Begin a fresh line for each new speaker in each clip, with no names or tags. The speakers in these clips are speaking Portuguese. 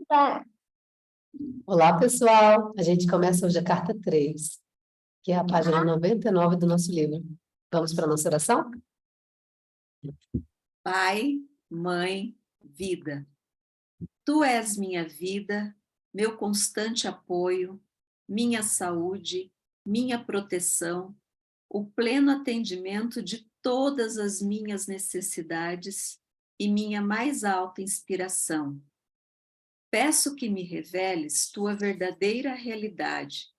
Tá.
Olá, pessoal! A gente começa hoje a carta 3, que é a página 99 do nosso livro. Vamos para a nossa oração?
Pai, mãe, vida. Tu és minha vida, meu constante apoio, minha saúde, minha proteção, o pleno atendimento de todas as minhas necessidades e minha mais alta inspiração. Peço que me reveles tua verdadeira realidade.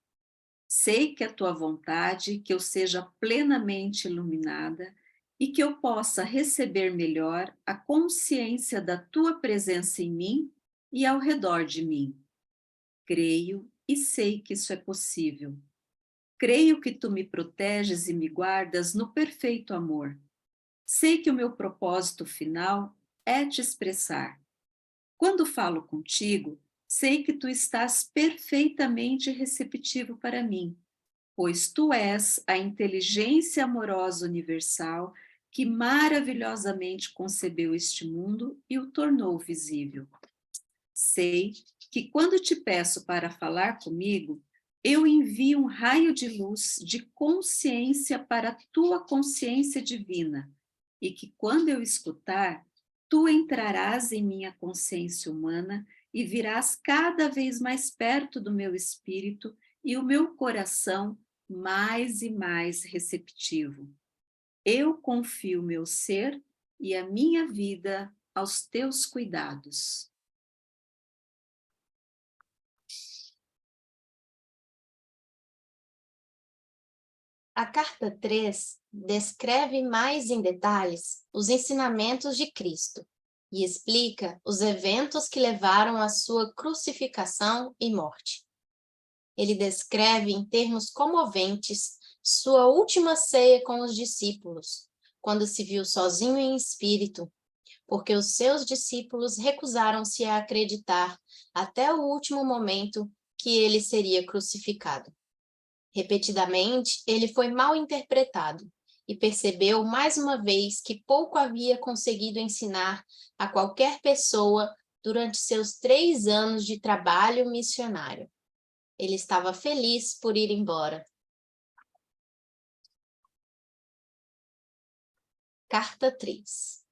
Sei que é tua vontade que eu seja plenamente iluminada e que eu possa receber melhor a consciência da tua presença em mim e ao redor de mim. Creio e sei que isso é possível. Creio que tu me proteges e me guardas no perfeito amor. Sei que o meu propósito final é te expressar. Quando falo contigo, sei que tu estás perfeitamente receptivo para mim, pois tu és a inteligência amorosa universal que maravilhosamente concebeu este mundo e o tornou visível. Sei que quando te peço para falar comigo, eu envio um raio de luz de consciência para a tua consciência divina, e que quando eu escutar, tu entrarás em minha consciência humana e virás cada vez mais perto do meu espírito e o meu coração mais e mais receptivo. Eu confio meu ser e a minha vida aos teus cuidados.
A carta 3 descreve mais em detalhes os ensinamentos de Cristo e explica os eventos que levaram à sua crucificação e morte. Ele descreve em termos comoventes sua última ceia com os discípulos, quando se viu sozinho em espírito, porque os seus discípulos recusaram-se a acreditar até o último momento que ele seria crucificado. Repetidamente, ele foi mal interpretado e percebeu mais uma vez que pouco havia conseguido ensinar a qualquer pessoa durante seus 3 anos de trabalho missionário. Ele estava feliz por ir embora. Carta 3.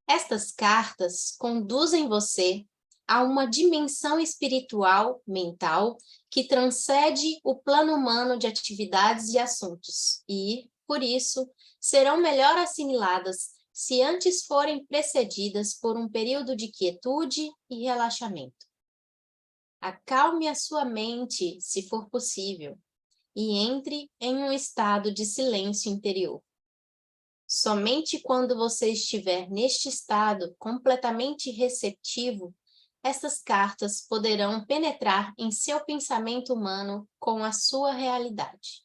Estas cartas conduzem você a uma dimensão espiritual, mental, que transcende o plano humano de atividades e assuntos e, por isso, serão melhor assimiladas se antes forem precedidas por um período de quietude e relaxamento. Acalme a sua mente, se for possível, e entre em um estado de silêncio interior. Somente quando você estiver neste estado completamente receptivo, essas cartas poderão penetrar em seu pensamento humano com a sua realidade.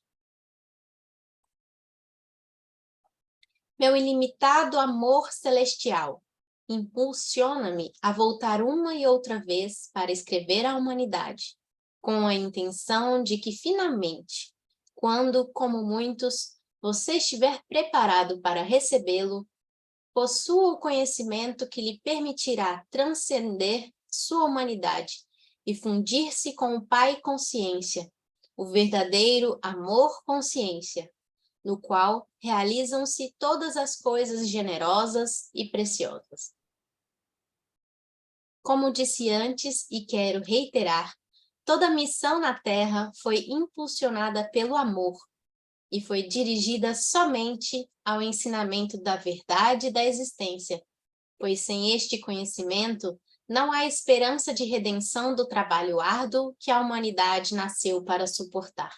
Meu ilimitado amor celestial, impulsiona-me a voltar uma e outra vez para escrever à humanidade, com a intenção de que finalmente, quando, como muitos, você estiver preparado para recebê-lo, possua o conhecimento que lhe permitirá transcender sua humanidade e fundir-se com o Pai Consciência, o verdadeiro amor-consciência, no qual realizam-se todas as coisas generosas e preciosas. Como disse antes e quero reiterar, toda missão na Terra foi impulsionada pelo amor e foi dirigida somente ao ensinamento da verdade da existência, pois sem este conhecimento não há esperança de redenção do trabalho árduo que a humanidade nasceu para suportar.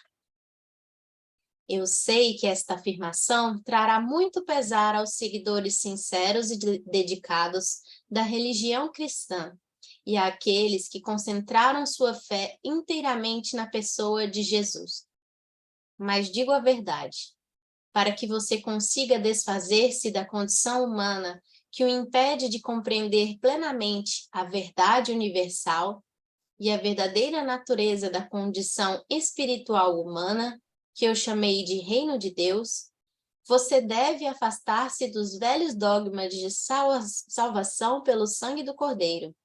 Eu sei que esta afirmação trará muito pesar aos seguidores sinceros e dedicados da religião cristã e àqueles que concentraram sua fé inteiramente na pessoa de Jesus. Mas digo a verdade, para que você consiga desfazer-se da condição humana que o impede de compreender plenamente a verdade universal e a verdadeira natureza da condição espiritual humana, que eu chamei de Reino de Deus, você deve afastar-se dos velhos dogmas de salvação pelo sangue do Cordeiro,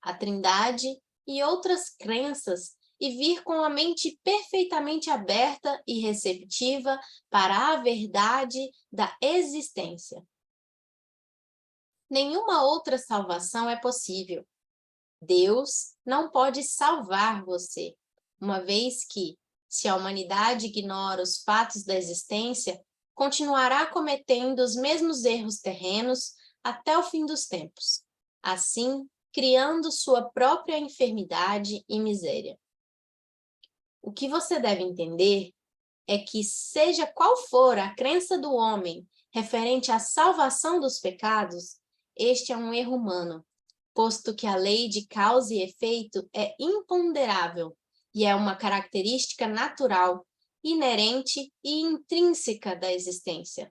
a Trindade e outras crenças e vir com a mente perfeitamente aberta e receptiva para a verdade da existência. Nenhuma outra salvação é possível. Deus não pode salvar você, uma vez que, se a humanidade ignora os fatos da existência, continuará cometendo os mesmos erros terrenos até o fim dos tempos, assim criando sua própria enfermidade e miséria. O que você deve entender é que, seja qual for a crença do homem referente à salvação dos pecados, este é um erro humano, posto que a lei de causa e efeito é imponderável e é uma característica natural, inerente e intrínseca da existência.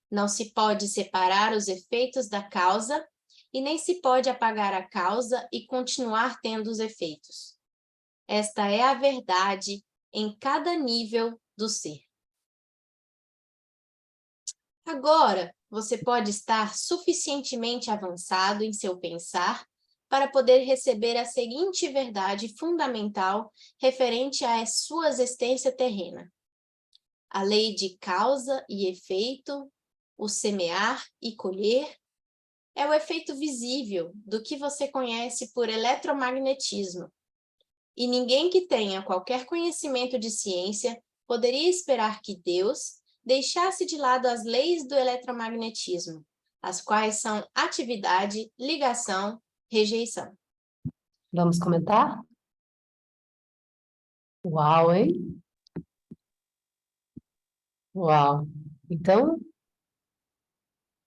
Não se pode separar os efeitos da causa e nem se pode apagar a causa e continuar tendo os efeitos. Esta é a verdade em cada nível do ser. Agora, você pode estar suficientemente avançado em seu pensar para poder receber a seguinte verdade fundamental referente à sua existência terrena. A lei de causa e efeito, o semear e colher, é o efeito visível do que você conhece por eletromagnetismo. E ninguém que tenha qualquer conhecimento de ciência poderia esperar que Deus deixasse de lado as leis do eletromagnetismo, as quais são atividade, ligação, rejeição.
Vamos comentar? Uau, hein? Uau. Então,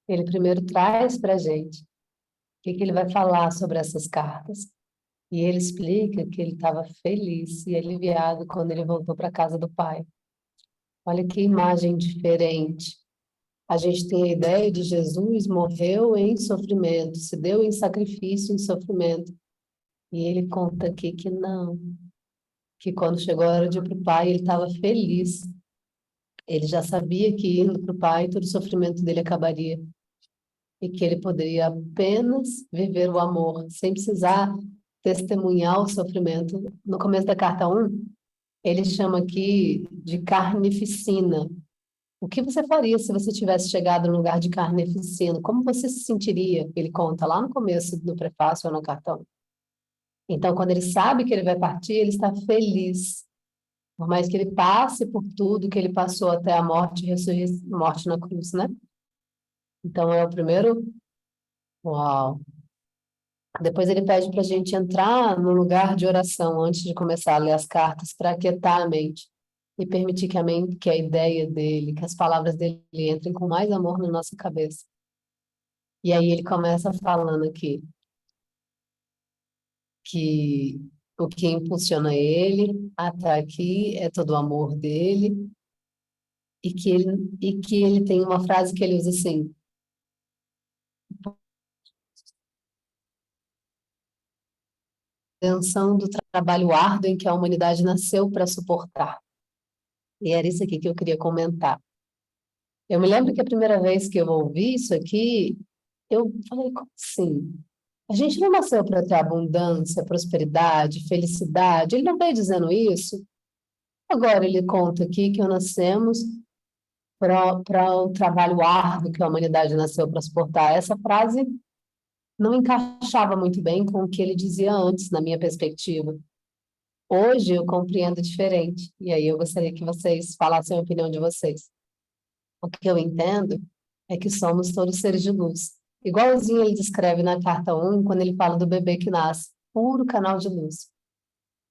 ele primeiro traz para a gente o que ele vai falar sobre essas cartas. E ele explica que ele estava feliz e aliviado quando ele voltou para a casa do pai. Olha que imagem diferente. A gente tem a ideia de Jesus morreu em sofrimento, se deu em sacrifício em sofrimento. E ele conta aqui que não, que quando chegou a hora de ir para o pai, ele estava feliz. Ele já sabia que indo para o pai, todo o sofrimento dele acabaria. E que ele poderia apenas viver o amor, sem precisar testemunhar o sofrimento. No começo da carta 1, ele chama aqui de carnificina. O que você faria se você tivesse chegado no lugar de carnificina? Como você se sentiria? Ele conta lá no começo do prefácio ou no cartão. Então, quando ele sabe que ele vai partir, ele está feliz. Por mais que ele passe por tudo que ele passou até a morte e morte na cruz, né? Então, é o primeiro. Uau! Depois ele pede para a gente entrar no lugar de oração antes de começar a ler as cartas, para aquietar a mente e permitir que a mente, que a ideia dele, que as palavras dele entrem com mais amor na nossa cabeça. E aí ele começa falando aqui que o que impulsiona ele a estar aqui é todo o amor dele e que ele tem uma frase que ele usa assim: tensão do trabalho árduo em que a humanidade nasceu para suportar. E era isso aqui que eu queria comentar. Eu me lembro que a primeira vez que eu ouvi isso aqui, eu falei, como assim? A gente não nasceu para ter abundância, prosperidade, felicidade. Ele não veio dizendo isso. Agora ele conta aqui que nascemos para um trabalho árduo que a humanidade nasceu para suportar. Essa frase não encaixava muito bem com o que ele dizia antes, na minha perspectiva. Hoje eu compreendo diferente. E aí eu gostaria que vocês falassem a opinião de vocês. O que eu entendo é que somos todos seres de luz. Igualzinho ele descreve na carta 1, quando ele fala do bebê que nasce, puro canal de luz.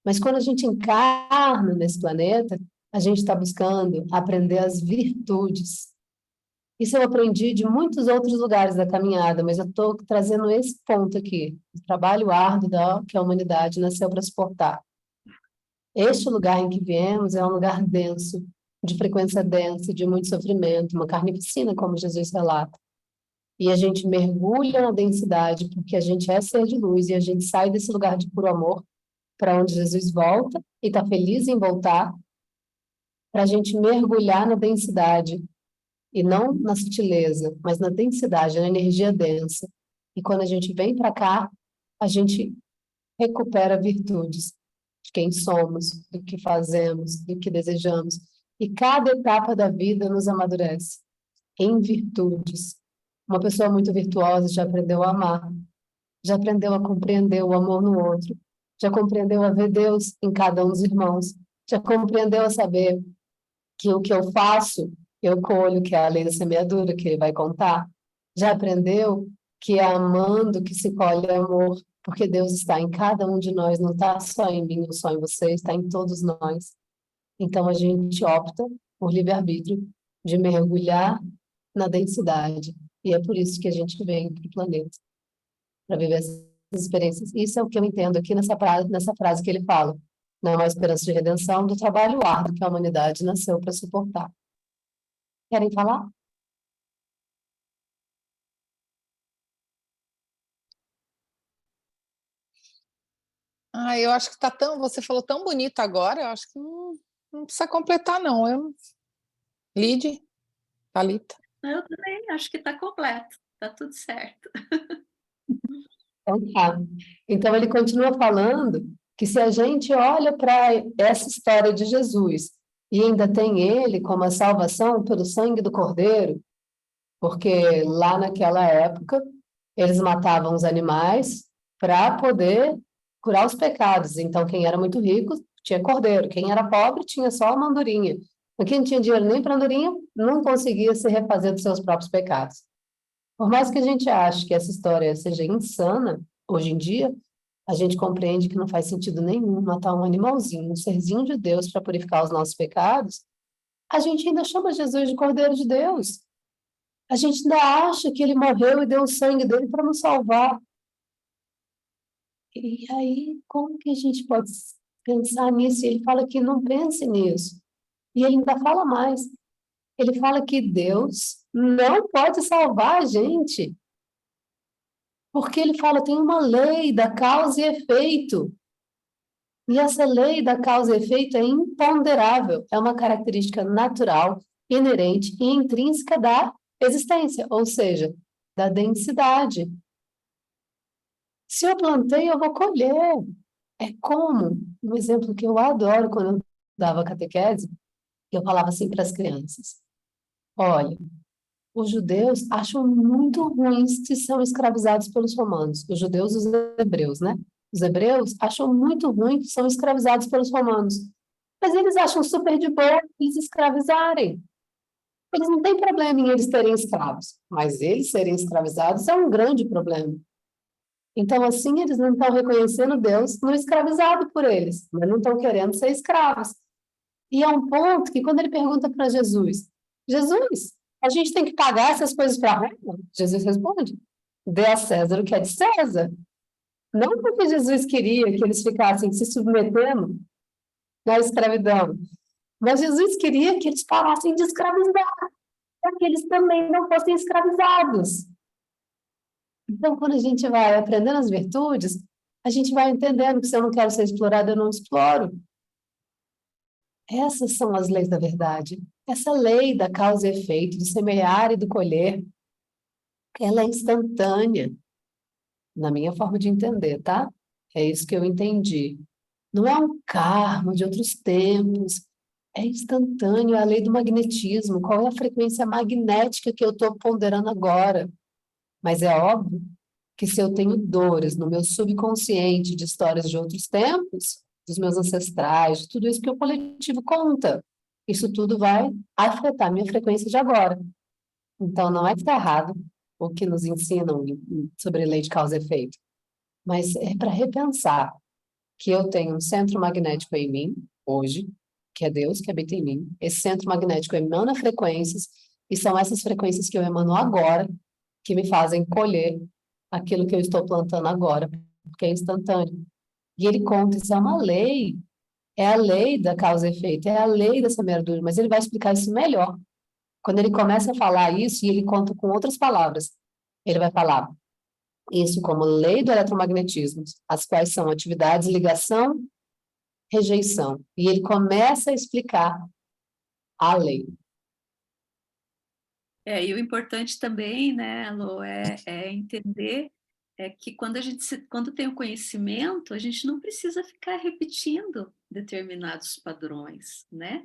Mas quando a gente encarna nesse planeta, a gente está buscando aprender as virtudes. Isso eu aprendi de muitos outros lugares da caminhada, mas eu estou trazendo esse ponto aqui, o trabalho árduo que a humanidade nasceu para suportar. Este lugar em que viemos é um lugar denso, de frequência densa, de muito sofrimento, uma carnificina, como Jesus relata. E a gente mergulha na densidade, porque a gente é ser de luz, e a gente sai desse lugar de puro amor, para onde Jesus volta, e está feliz em voltar, para a gente mergulhar na densidade, e não na sutileza, mas na densidade, na energia densa. E quando a gente vem para cá, a gente recupera virtudes de quem somos, do que fazemos, do que desejamos. E cada etapa da vida nos amadurece em virtudes. Uma pessoa muito virtuosa já aprendeu a amar, já aprendeu a compreender o amor no outro, já compreendeu a ver Deus em cada um dos irmãos, já compreendeu a saber que o que eu faço, eu colho, que é a lei da semeadura, que ele vai contar. Já aprendeu que é amando que se colhe amor, porque Deus está em cada um de nós, não está só em mim ou só em você, está em todos nós. Então a gente opta por livre-arbítrio de mergulhar na densidade. E é por isso que a gente vem para o planeta, para viver essas experiências. Isso é o que eu entendo aqui nessa frase que ele fala. Não é uma esperança de redenção do trabalho árduo que a humanidade nasceu para suportar. Querem falar?
Eu acho que você falou tão bonito agora, eu acho que não precisa completar, não. Lide, Thalita.
Eu também acho que está completo, está tudo certo.
Então, tá. Então ele continua falando que se a gente olha para essa história de Jesus e ainda tem ele como a salvação pelo sangue do Cordeiro, porque lá naquela época eles matavam os animais para poder curar os pecados. Então, quem era muito rico tinha cordeiro, quem era pobre tinha só a mandurinha. Quem não tinha dinheiro nem para andorinha não conseguia se refazer dos seus próprios pecados. Por mais que a gente ache que essa história seja insana, hoje em dia, a gente compreende que não faz sentido nenhum matar um animalzinho, um serzinho de Deus para purificar os nossos pecados. A gente ainda chama Jesus de Cordeiro de Deus. A gente ainda acha que ele morreu e deu o sangue dele para nos salvar. E aí, como que a gente pode pensar nisso? Ele fala que não pense nisso. E ele ainda fala mais. Ele fala que Deus não pode salvar a gente. Porque ele fala, tem uma lei da causa e efeito. E essa lei da causa e efeito é imponderável. É uma característica natural, inerente e intrínseca da existência, ou seja, da densidade. Se eu plantei, eu vou colher. É como, um exemplo que eu adoro quando eu dava catequese, eu falava assim para as crianças: olha, os judeus acham muito ruins que são escravizados pelos romanos. Os judeus, os hebreus, né? Os hebreus acham muito ruim que são escravizados pelos romanos. Mas eles acham super de boa eles escravizarem. Eles não têm problema em eles terem escravos, mas eles serem escravizados é um grande problema. Então, assim, eles não estão reconhecendo Deus no escravizado por eles, mas não estão querendo ser escravos. E é um ponto que, quando ele pergunta para Jesus, Jesus, a gente tem que pagar essas coisas para Roma? Jesus responde, dê a César o que é de César. Não porque Jesus queria que eles ficassem se submetendo na escravidão, mas Jesus queria que eles parassem de escravizar, para que eles também não fossem escravizados. Então, quando a gente vai aprendendo as virtudes, a gente vai entendendo que se eu não quero ser explorado, eu não exploro. Essas são as leis da verdade. Essa lei da causa e efeito, do semear e do colher, ela é instantânea, na minha forma de entender, tá? É isso que eu entendi. Não é um karma de outros tempos, é instantâneo, é a lei do magnetismo. Qual é a frequência magnética que eu estou ponderando agora? Mas é óbvio que se eu tenho dores no meu subconsciente de histórias de outros tempos, dos meus ancestrais, de tudo isso que o coletivo conta, isso tudo vai afetar minha frequência de agora. Então, não é que está errado o que nos ensinam sobre lei de causa e efeito, mas é para repensar que eu tenho um centro magnético em mim, hoje, que é Deus que habita em mim. Esse centro magnético emana frequências, e são essas frequências que eu emano agora que me fazem colher aquilo que eu estou plantando agora, porque é instantâneo. E ele conta, isso é uma lei, é a lei da causa e efeito, é a lei da semeadura, mas ele vai explicar isso melhor. Quando ele começa a falar isso, e ele conta com outras palavras, ele vai falar isso como lei do eletromagnetismo, as quais são atividades, ligação, rejeição. E ele começa a explicar a lei.
E o importante também, né, Lô, é entender é que quando tem o conhecimento, a gente não precisa ficar repetindo determinados padrões, né?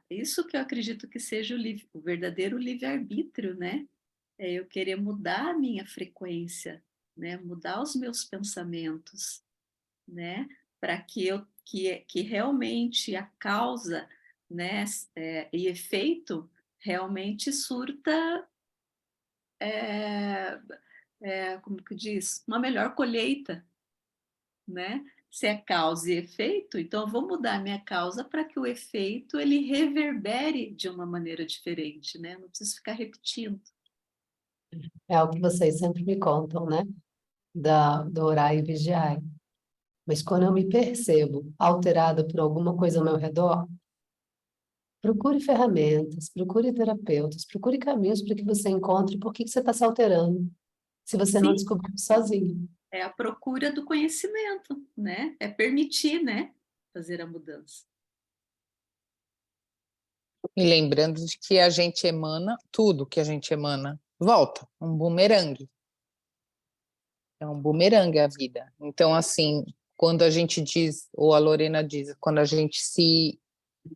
Isso que eu acredito que seja o verdadeiro livre-arbítrio, né? É eu querer mudar a minha frequência, né? Mudar os meus pensamentos, né? Para que realmente a causa, né? E efeito realmente surta, é, como que diz? Uma melhor colheita, né? Se é causa e efeito, então eu vou mudar a minha causa para que o efeito ele reverbere de uma maneira diferente, né? Não preciso ficar repetindo.
É o que vocês sempre me contam, né? Do orar e vigiar. Mas quando eu me percebo alterada por alguma coisa ao meu redor, procure ferramentas, procure terapeutas, procure caminhos para que você encontre por que você está se alterando, se você não
Sim,
descobriu sozinho.
é a procura do conhecimento, né? É permitir, né? Fazer a mudança.
E lembrando de que a gente emana, tudo que a gente emana volta, um bumerangue. É um bumerangue a vida. Então, assim, quando a gente diz, ou a Lorena diz, quando a gente se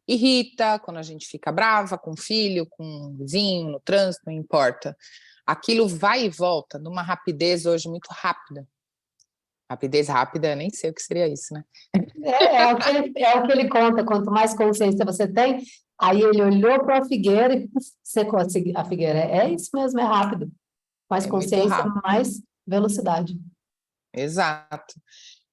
irrita, quando a gente fica brava com o filho, com o vizinho, no trânsito, não importa. Aquilo vai e volta numa rapidez hoje muito rápida. Rapidez rápida, nem sei o que seria isso, né?
É o que ele conta, quanto mais consciência você tem, aí ele olhou para a figueira e secou a figueira. É isso mesmo, é rápido. Mais
É muito
consciência,
rápido.
mais velocidade.
Exato.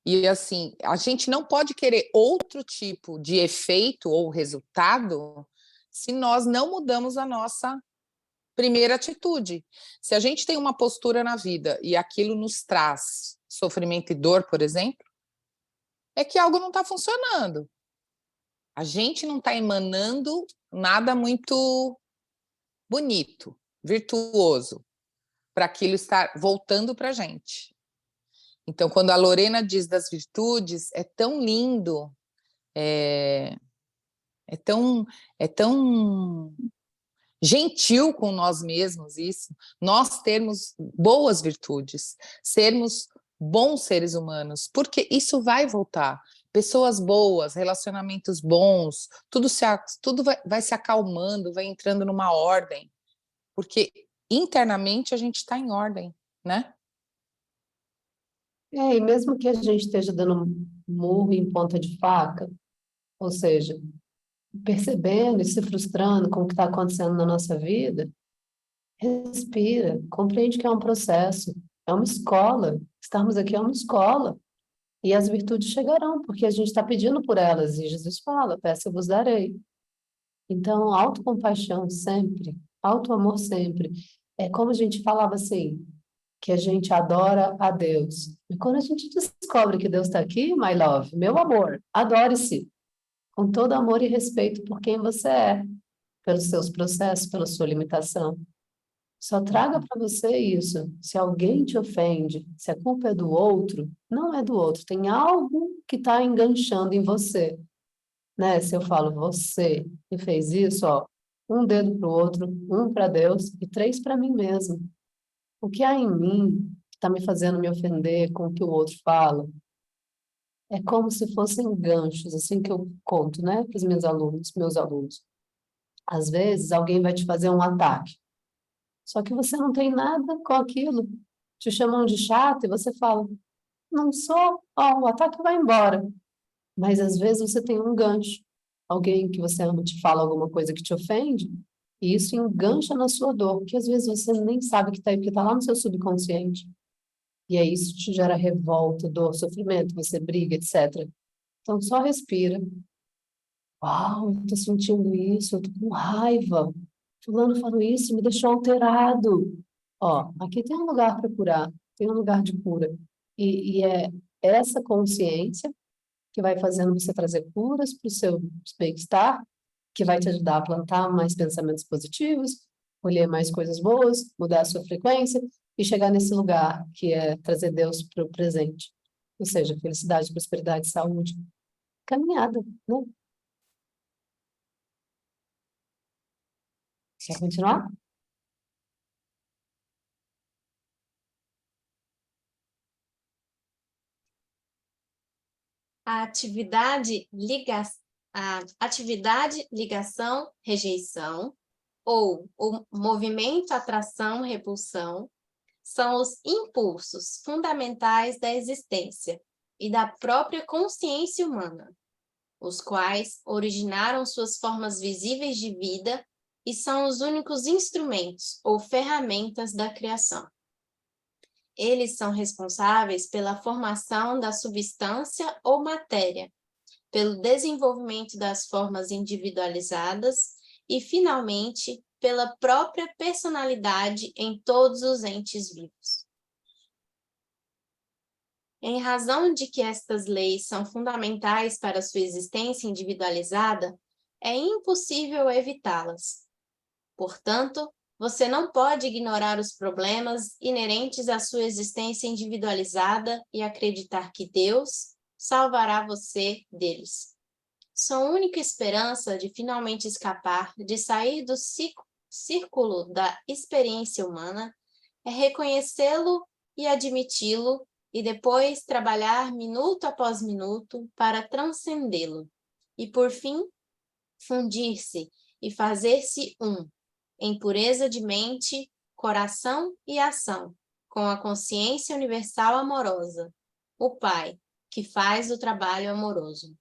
E assim, a gente não pode querer outro tipo de efeito ou resultado se nós não mudamos a nossa primeira atitude. Se a gente tem uma postura na vida e aquilo nos traz sofrimento e dor, por exemplo, é que algo não está funcionando. A gente não está emanando nada muito bonito, virtuoso, para aquilo estar voltando para a gente. Então, quando a Lorena diz das virtudes, é tão lindo, é, é tão, é tão gentil com nós mesmos isso, nós termos boas virtudes, sermos bons seres humanos, porque isso vai voltar. Pessoas boas, relacionamentos bons, tudo vai se acalmando, vai entrando numa ordem, porque internamente a gente está em ordem, né?
E mesmo que a gente esteja dando um murro em ponta de faca, ou seja, percebendo e se frustrando com o que está acontecendo na nossa vida, respira, compreende que é um processo, é uma escola. Estarmos aqui é uma escola. E as virtudes chegarão, porque a gente está pedindo por elas, e Jesus fala, peça eu vos darei. Então, autocompaixão sempre, autoamor sempre. É como a gente falava assim, que a gente adora a Deus. E quando a gente descobre que Deus está aqui, my love, meu amor, adore-se, com todo amor e respeito por quem você é, pelos seus processos, pela sua limitação. Só traga para você isso. Se alguém te ofende, se a culpa é do outro, não é do outro. Tem algo que está enganchando em você, né? Se eu falo você que fez isso, ó, um dedo para o outro, um para Deus e três para mim mesmo. O que há em mim que está me fazendo me ofender com o que o outro fala? É como se fossem ganchos, assim que eu conto, né, para os meus alunos. Às vezes alguém vai te fazer um ataque. Só que você não tem nada com aquilo. Te chamam de chato e você fala, não sou, ó, o ataque vai embora. Mas às vezes você tem um gancho. Alguém que você ama te fala alguma coisa que te ofende, e isso engancha na sua dor, que às vezes você nem sabe que está aí, porque está lá no seu subconsciente. E aí isso te gera revolta, dor, sofrimento, você briga, etc. Então só respira. Uau, eu tô sentindo isso, eu tô com raiva. Fulano falou isso, me deixou alterado. Ó, aqui tem um lugar para curar, tem um lugar de cura. E é essa consciência que vai fazendo você trazer curas para o seu bem-estar, que vai te ajudar a plantar mais pensamentos positivos, colher mais coisas boas, mudar a sua frequência e chegar nesse lugar que é trazer Deus para o presente. Ou seja, felicidade, prosperidade, saúde. Caminhada, né? Quer continuar?
A atividade, ligação, rejeição, ou o movimento, atração, repulsão, são os impulsos fundamentais da existência e da própria consciência humana, os quais originaram suas formas visíveis de vida e são os únicos instrumentos ou ferramentas da criação. Eles são responsáveis pela formação da substância ou matéria, pelo desenvolvimento das formas individualizadas e, finalmente, pela própria personalidade em todos os entes vivos. Em razão de que estas leis são fundamentais para sua existência individualizada, é impossível evitá-las. Portanto, você não pode ignorar os problemas inerentes à sua existência individualizada e acreditar que Deus salvará você deles. Sua única esperança de finalmente escapar, de sair do círculo da experiência humana, é reconhecê-lo e admiti-lo e depois trabalhar minuto após minuto para transcendê-lo e, por fim, fundir-se e fazer-se um, em pureza de mente, coração e ação, com a consciência universal amorosa, o Pai, que faz o trabalho amoroso.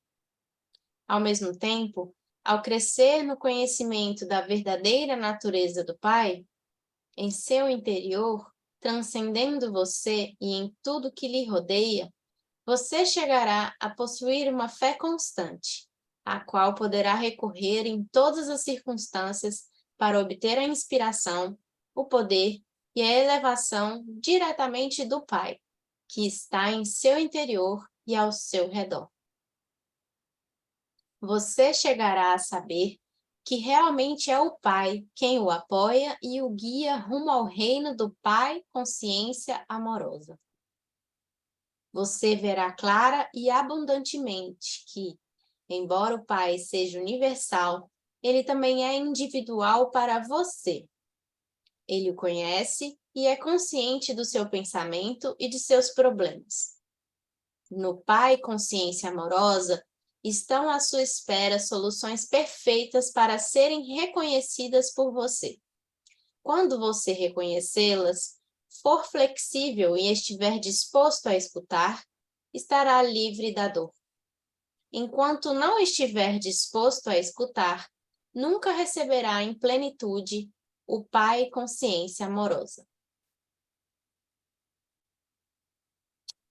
Ao mesmo tempo, ao crescer no conhecimento da verdadeira natureza do Pai, em seu interior, transcendendo você e em tudo que lhe rodeia, você chegará a possuir uma fé constante, a qual poderá recorrer em todas as circunstâncias para obter a inspiração, o poder e a elevação diretamente do Pai, que está em seu interior e ao seu redor. Você chegará a saber que realmente é o Pai quem o apoia e o guia rumo ao reino do Pai consciência amorosa. Você verá clara e abundantemente que, embora o Pai seja universal, ele também é individual para você. Ele o conhece e é consciente do seu pensamento e de seus problemas. No Pai consciência amorosa, estão à sua espera soluções perfeitas para serem reconhecidas por você. Quando você reconhecê-las, for flexível e estiver disposto a escutar, estará livre da dor. Enquanto não estiver disposto a escutar, nunca receberá em plenitude o Pai consciência amorosa.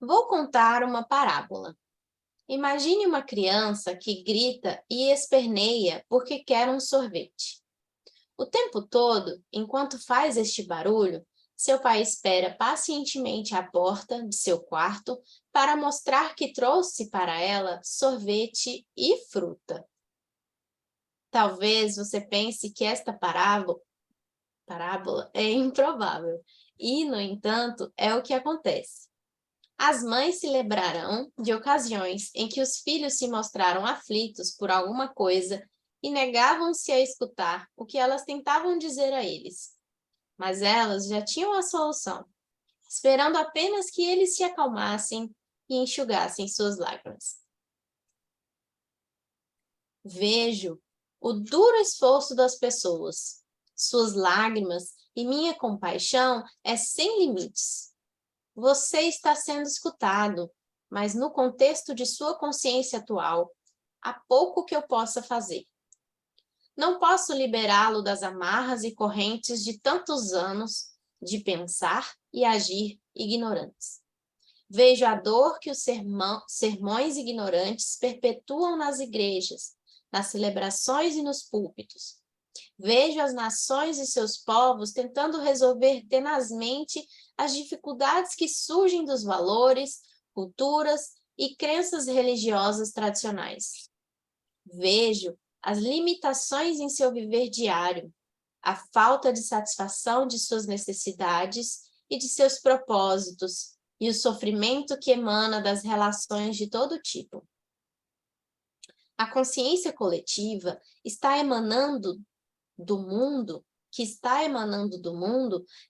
Vou contar uma parábola. Imagine uma criança que grita e esperneia porque quer um sorvete. O tempo todo, enquanto faz este barulho, seu pai espera pacientemente à porta de seu quarto para mostrar que trouxe para ela sorvete e fruta. Talvez você pense que esta parábola é improvável, e, no entanto, é o que acontece. As mães se lembrarão de ocasiões em que os filhos se mostraram aflitos por alguma coisa e negavam-se a escutar o que elas tentavam dizer a eles. Mas elas já tinham a solução, esperando apenas que eles se acalmassem e enxugassem suas lágrimas. Vejo o duro esforço das pessoas. Suas lágrimas e minha compaixão é sem limites. Você está sendo escutado, mas no contexto de sua consciência atual, há pouco que eu possa fazer. Não posso liberá-lo das amarras e correntes de tantos anos de pensar e agir ignorantes. Vejo a dor que os sermões ignorantes perpetuam nas igrejas, nas celebrações e nos púlpitos. Vejo as nações e seus povos tentando resolver tenazmente as dificuldades que surgem dos valores, culturas e crenças religiosas tradicionais. Vejo as limitações em seu viver diário, a falta de satisfação de suas necessidades e de seus propósitos, e o sofrimento que emana das relações de todo tipo. A consciência coletiva está emanando do mundo,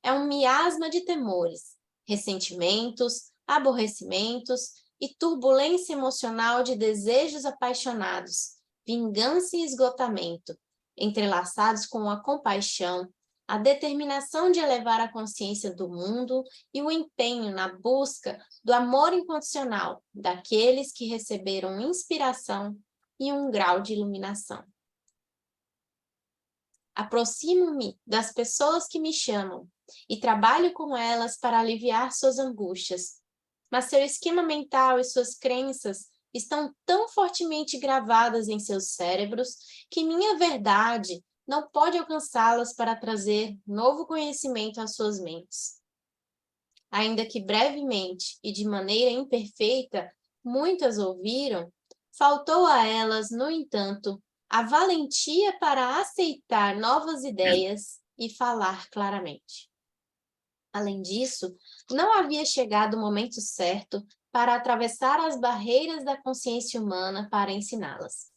é um miasma de temores, ressentimentos, aborrecimentos, e turbulência emocional de desejos apaixonados, vingança e esgotamento, entrelaçados com a compaixão, a determinação de elevar a consciência do mundo e o empenho na busca do amor incondicional daqueles que receberam inspiração e um grau de iluminação. Aproximo-me das pessoas que me chamam e trabalho com elas para aliviar suas angústias, mas seu esquema mental e suas crenças estão tão fortemente gravadas em seus cérebros que minha verdade não pode alcançá-las para trazer novo conhecimento às suas mentes. Ainda que brevemente e de maneira imperfeita, muitas ouviram, faltou a elas, no entanto, a valentia para aceitar novas ideias e falar claramente. Além disso, não havia chegado o momento certo para atravessar as barreiras da consciência humana para ensiná-las.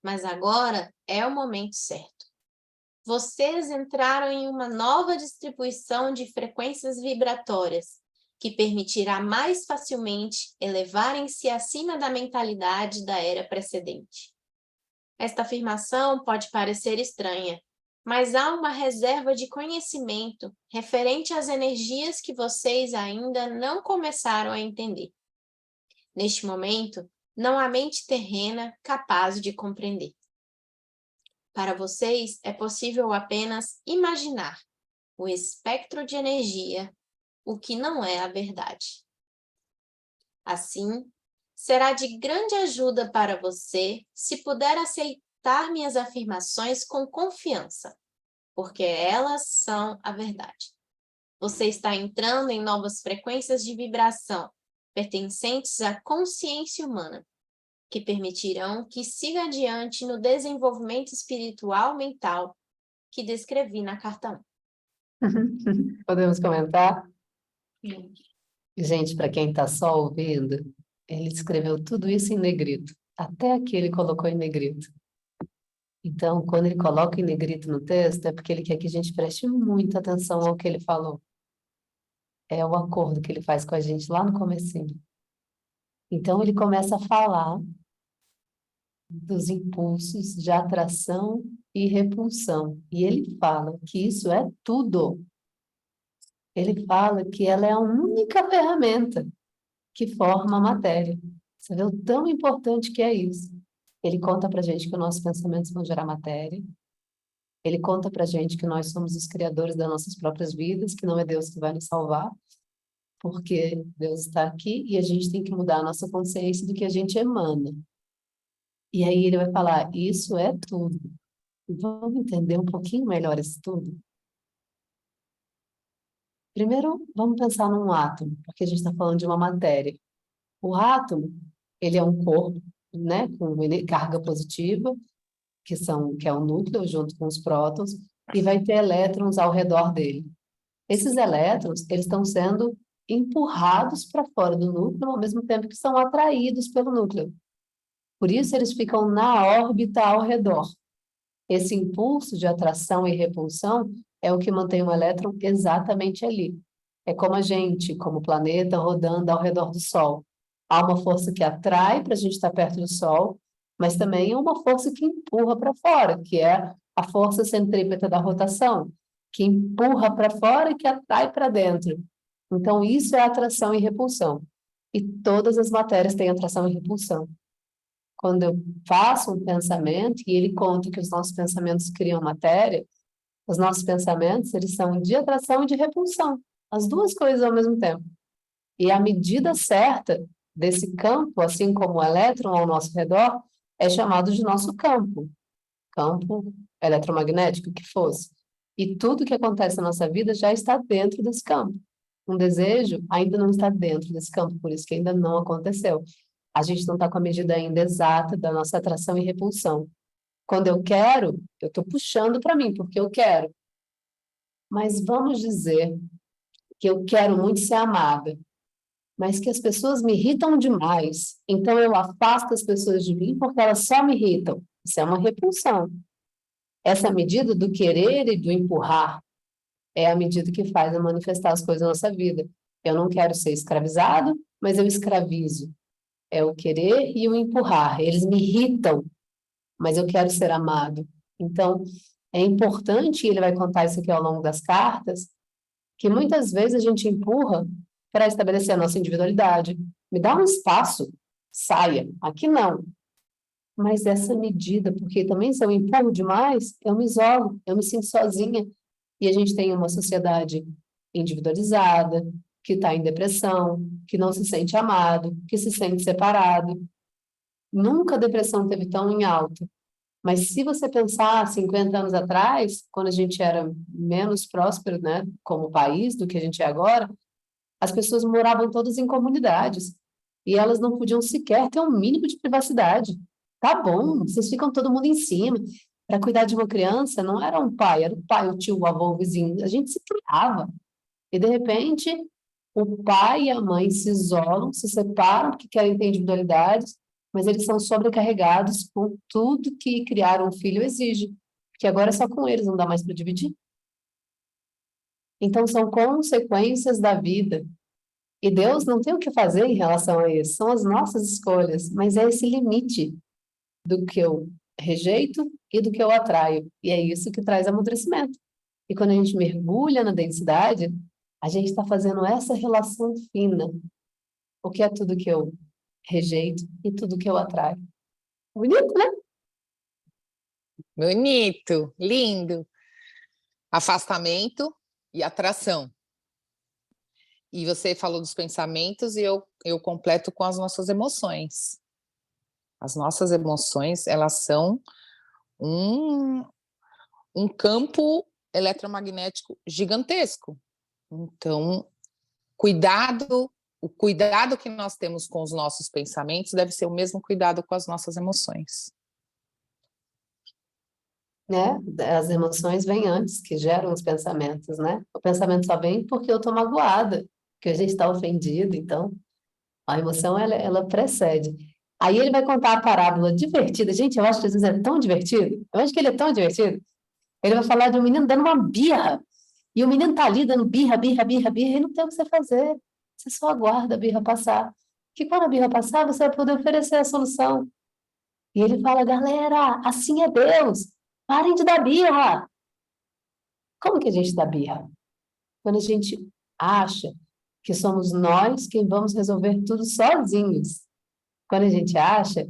Mas agora é o momento certo. Vocês entraram em uma nova distribuição de frequências vibratórias, que permitirá mais facilmente elevarem-se acima da mentalidade da era precedente. Esta afirmação pode parecer estranha, mas há uma reserva de conhecimento referente às energias que vocês ainda não começaram a entender. Neste momento, não há mente terrena capaz de compreender. Para vocês, é possível apenas imaginar o espectro de energia, o que não é a verdade. Assim, será de grande ajuda para você se puder aceitar minhas afirmações com confiança, porque elas são a verdade. Você está entrando em novas frequências de vibração, pertencentes à consciência humana, que permitirão que siga adiante no desenvolvimento espiritual mental que descrevi na carta 1.
Podemos comentar?
Sim.
Gente, para quem está só ouvindo, ele escreveu tudo isso em negrito. Até aqui ele colocou em negrito. Então, quando ele coloca em negrito no texto, é porque ele quer que a gente preste muita atenção ao que ele falou. É o acordo que ele faz com a gente lá no comecinho. Então, ele começa a falar dos impulsos de atração e repulsão. E ele fala que isso é tudo. Ele fala que ela é a única ferramenta que forma a matéria. Você vê o tão importante que é isso. Ele conta pra gente que os nossos pensamentos vão gerar matéria. Ele conta pra gente que nós somos os criadores das nossas próprias vidas, que não é Deus que vai nos salvar, porque Deus está aqui e a gente tem que mudar a nossa consciência do que a gente emana. E aí ele vai falar, isso é tudo. Vamos entender um pouquinho melhor isso tudo? Primeiro, vamos pensar num átomo, porque a gente está falando de uma matéria. O átomo, ele é um corpo, né, com carga positiva, que é o núcleo junto com os prótons, e vai ter elétrons ao redor dele. Esses elétrons, eles estão sendo empurrados para fora do núcleo, ao mesmo tempo que são atraídos pelo núcleo. Por isso, eles ficam na órbita ao redor. Esse impulso de atração e repulsão é o que mantém o elétron exatamente ali. É como a gente, como planeta, rodando ao redor do Sol. Há uma força que atrai para a gente estar perto do Sol, mas também é uma força que empurra para fora, que é a força centrípeta da rotação, que empurra para fora e que atrai para dentro. Então, isso é atração e repulsão. E todas as matérias têm atração e repulsão. Quando eu faço um pensamento e ele conta que os nossos pensamentos criam matéria, os nossos pensamentos, eles são de atração e de repulsão, as duas coisas ao mesmo tempo. E a medida certa desse campo, assim como o elétron ao nosso redor, é chamado de nosso campo eletromagnético, que fosse. E tudo que acontece na nossa vida já está dentro desse campo. Um desejo ainda não está dentro desse campo, por isso que ainda não aconteceu. A gente não está com a medida ainda exata da nossa atração e repulsão. Quando eu quero, eu estou puxando para mim, porque eu quero. Mas vamos dizer que eu quero muito ser amada, mas que as pessoas me irritam demais, então eu afasto as pessoas de mim porque elas só me irritam. Isso é uma repulsão. Essa medida do querer e do empurrar é a medida que faz a manifestar as coisas na nossa vida. Eu não quero ser escravizado, mas eu escravizo. É o querer e o empurrar. Eles me irritam, mas eu quero ser amado. Então, é importante, e ele vai contar isso aqui ao longo das cartas, que muitas vezes a gente empurra para estabelecer a nossa individualidade. Me dá um espaço, saia. Aqui não. Mas essa medida, porque também se eu empurro demais, eu me isolo, eu me sinto sozinha. E a gente tem uma sociedade individualizada, que está em depressão, que não se sente amado, que se sente separado. Nunca a depressão teve tão em alta. Mas se você pensar 50 anos atrás, quando a gente era menos próspero, né, como país do que a gente é agora, as pessoas moravam todas em comunidades e elas não podiam sequer ter um mínimo de privacidade. Tá bom, vocês ficam todo mundo em cima. Para cuidar de uma criança, não era um pai, era o pai, o tio, o avô, o vizinho. A gente se criava. E, de repente, o pai e a mãe se isolam, se separam, porque querem ter individualidades, mas eles são sobrecarregados por tudo que criar um filho exige. Porque agora é só com eles, não dá mais para dividir. Então, são consequências da vida. E Deus não tem o que fazer em relação a isso, são as nossas escolhas, mas é esse limite do que eu rejeito e do que eu atraio. E é isso que traz amadurecimento. E quando a gente mergulha na densidade, a gente está fazendo essa relação fina. O que é tudo que eu rejeito e tudo que eu atraio. Bonito, né?
Bonito, lindo. Afastamento e atração. E você falou dos pensamentos e eu completo com as nossas emoções. As nossas emoções, elas são um campo eletromagnético gigantesco. Então, o cuidado que nós temos com os nossos pensamentos deve ser o mesmo cuidado com as nossas emoções.
Né? As emoções vêm antes, que geram os pensamentos, né? O pensamento só vem porque eu estou magoada, porque a gente está ofendido, então a emoção, ela precede. Aí ele vai contar a parábola divertida. Gente, eu acho que Jesus é tão divertido. Eu acho que ele é tão divertido. Ele vai falar de um menino dando uma birra. E o menino tá ali dando birra, birra, birra, birra, e não tem o que você fazer. Você só aguarda a birra passar. Que quando a birra passar, você vai poder oferecer a solução. E ele fala, galera, assim é Deus. Parem de dar birra. Como que a gente dá birra? Quando a gente acha que somos nós quem vamos resolver tudo sozinhos. Quando a gente acha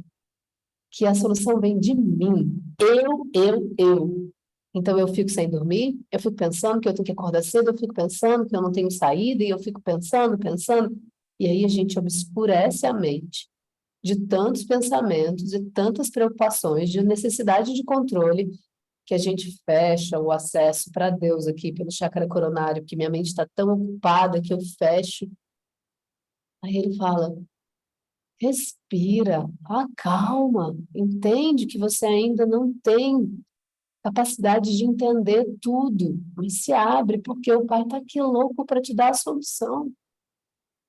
que a solução vem de mim. Eu. Então eu fico sem dormir, eu fico pensando que eu tenho que acordar cedo, eu fico pensando que eu não tenho saída, e eu fico pensando. E aí a gente obscurece a mente de tantos pensamentos, de tantas preocupações, de necessidade de controle, que a gente fecha o acesso para Deus aqui pelo chakra coronário, que minha mente está tão ocupada que eu fecho. Aí ele fala, respira, acalma, entende que você ainda não tem capacidade de entender tudo, mas se abre, porque o Pai está aqui louco para te dar a solução.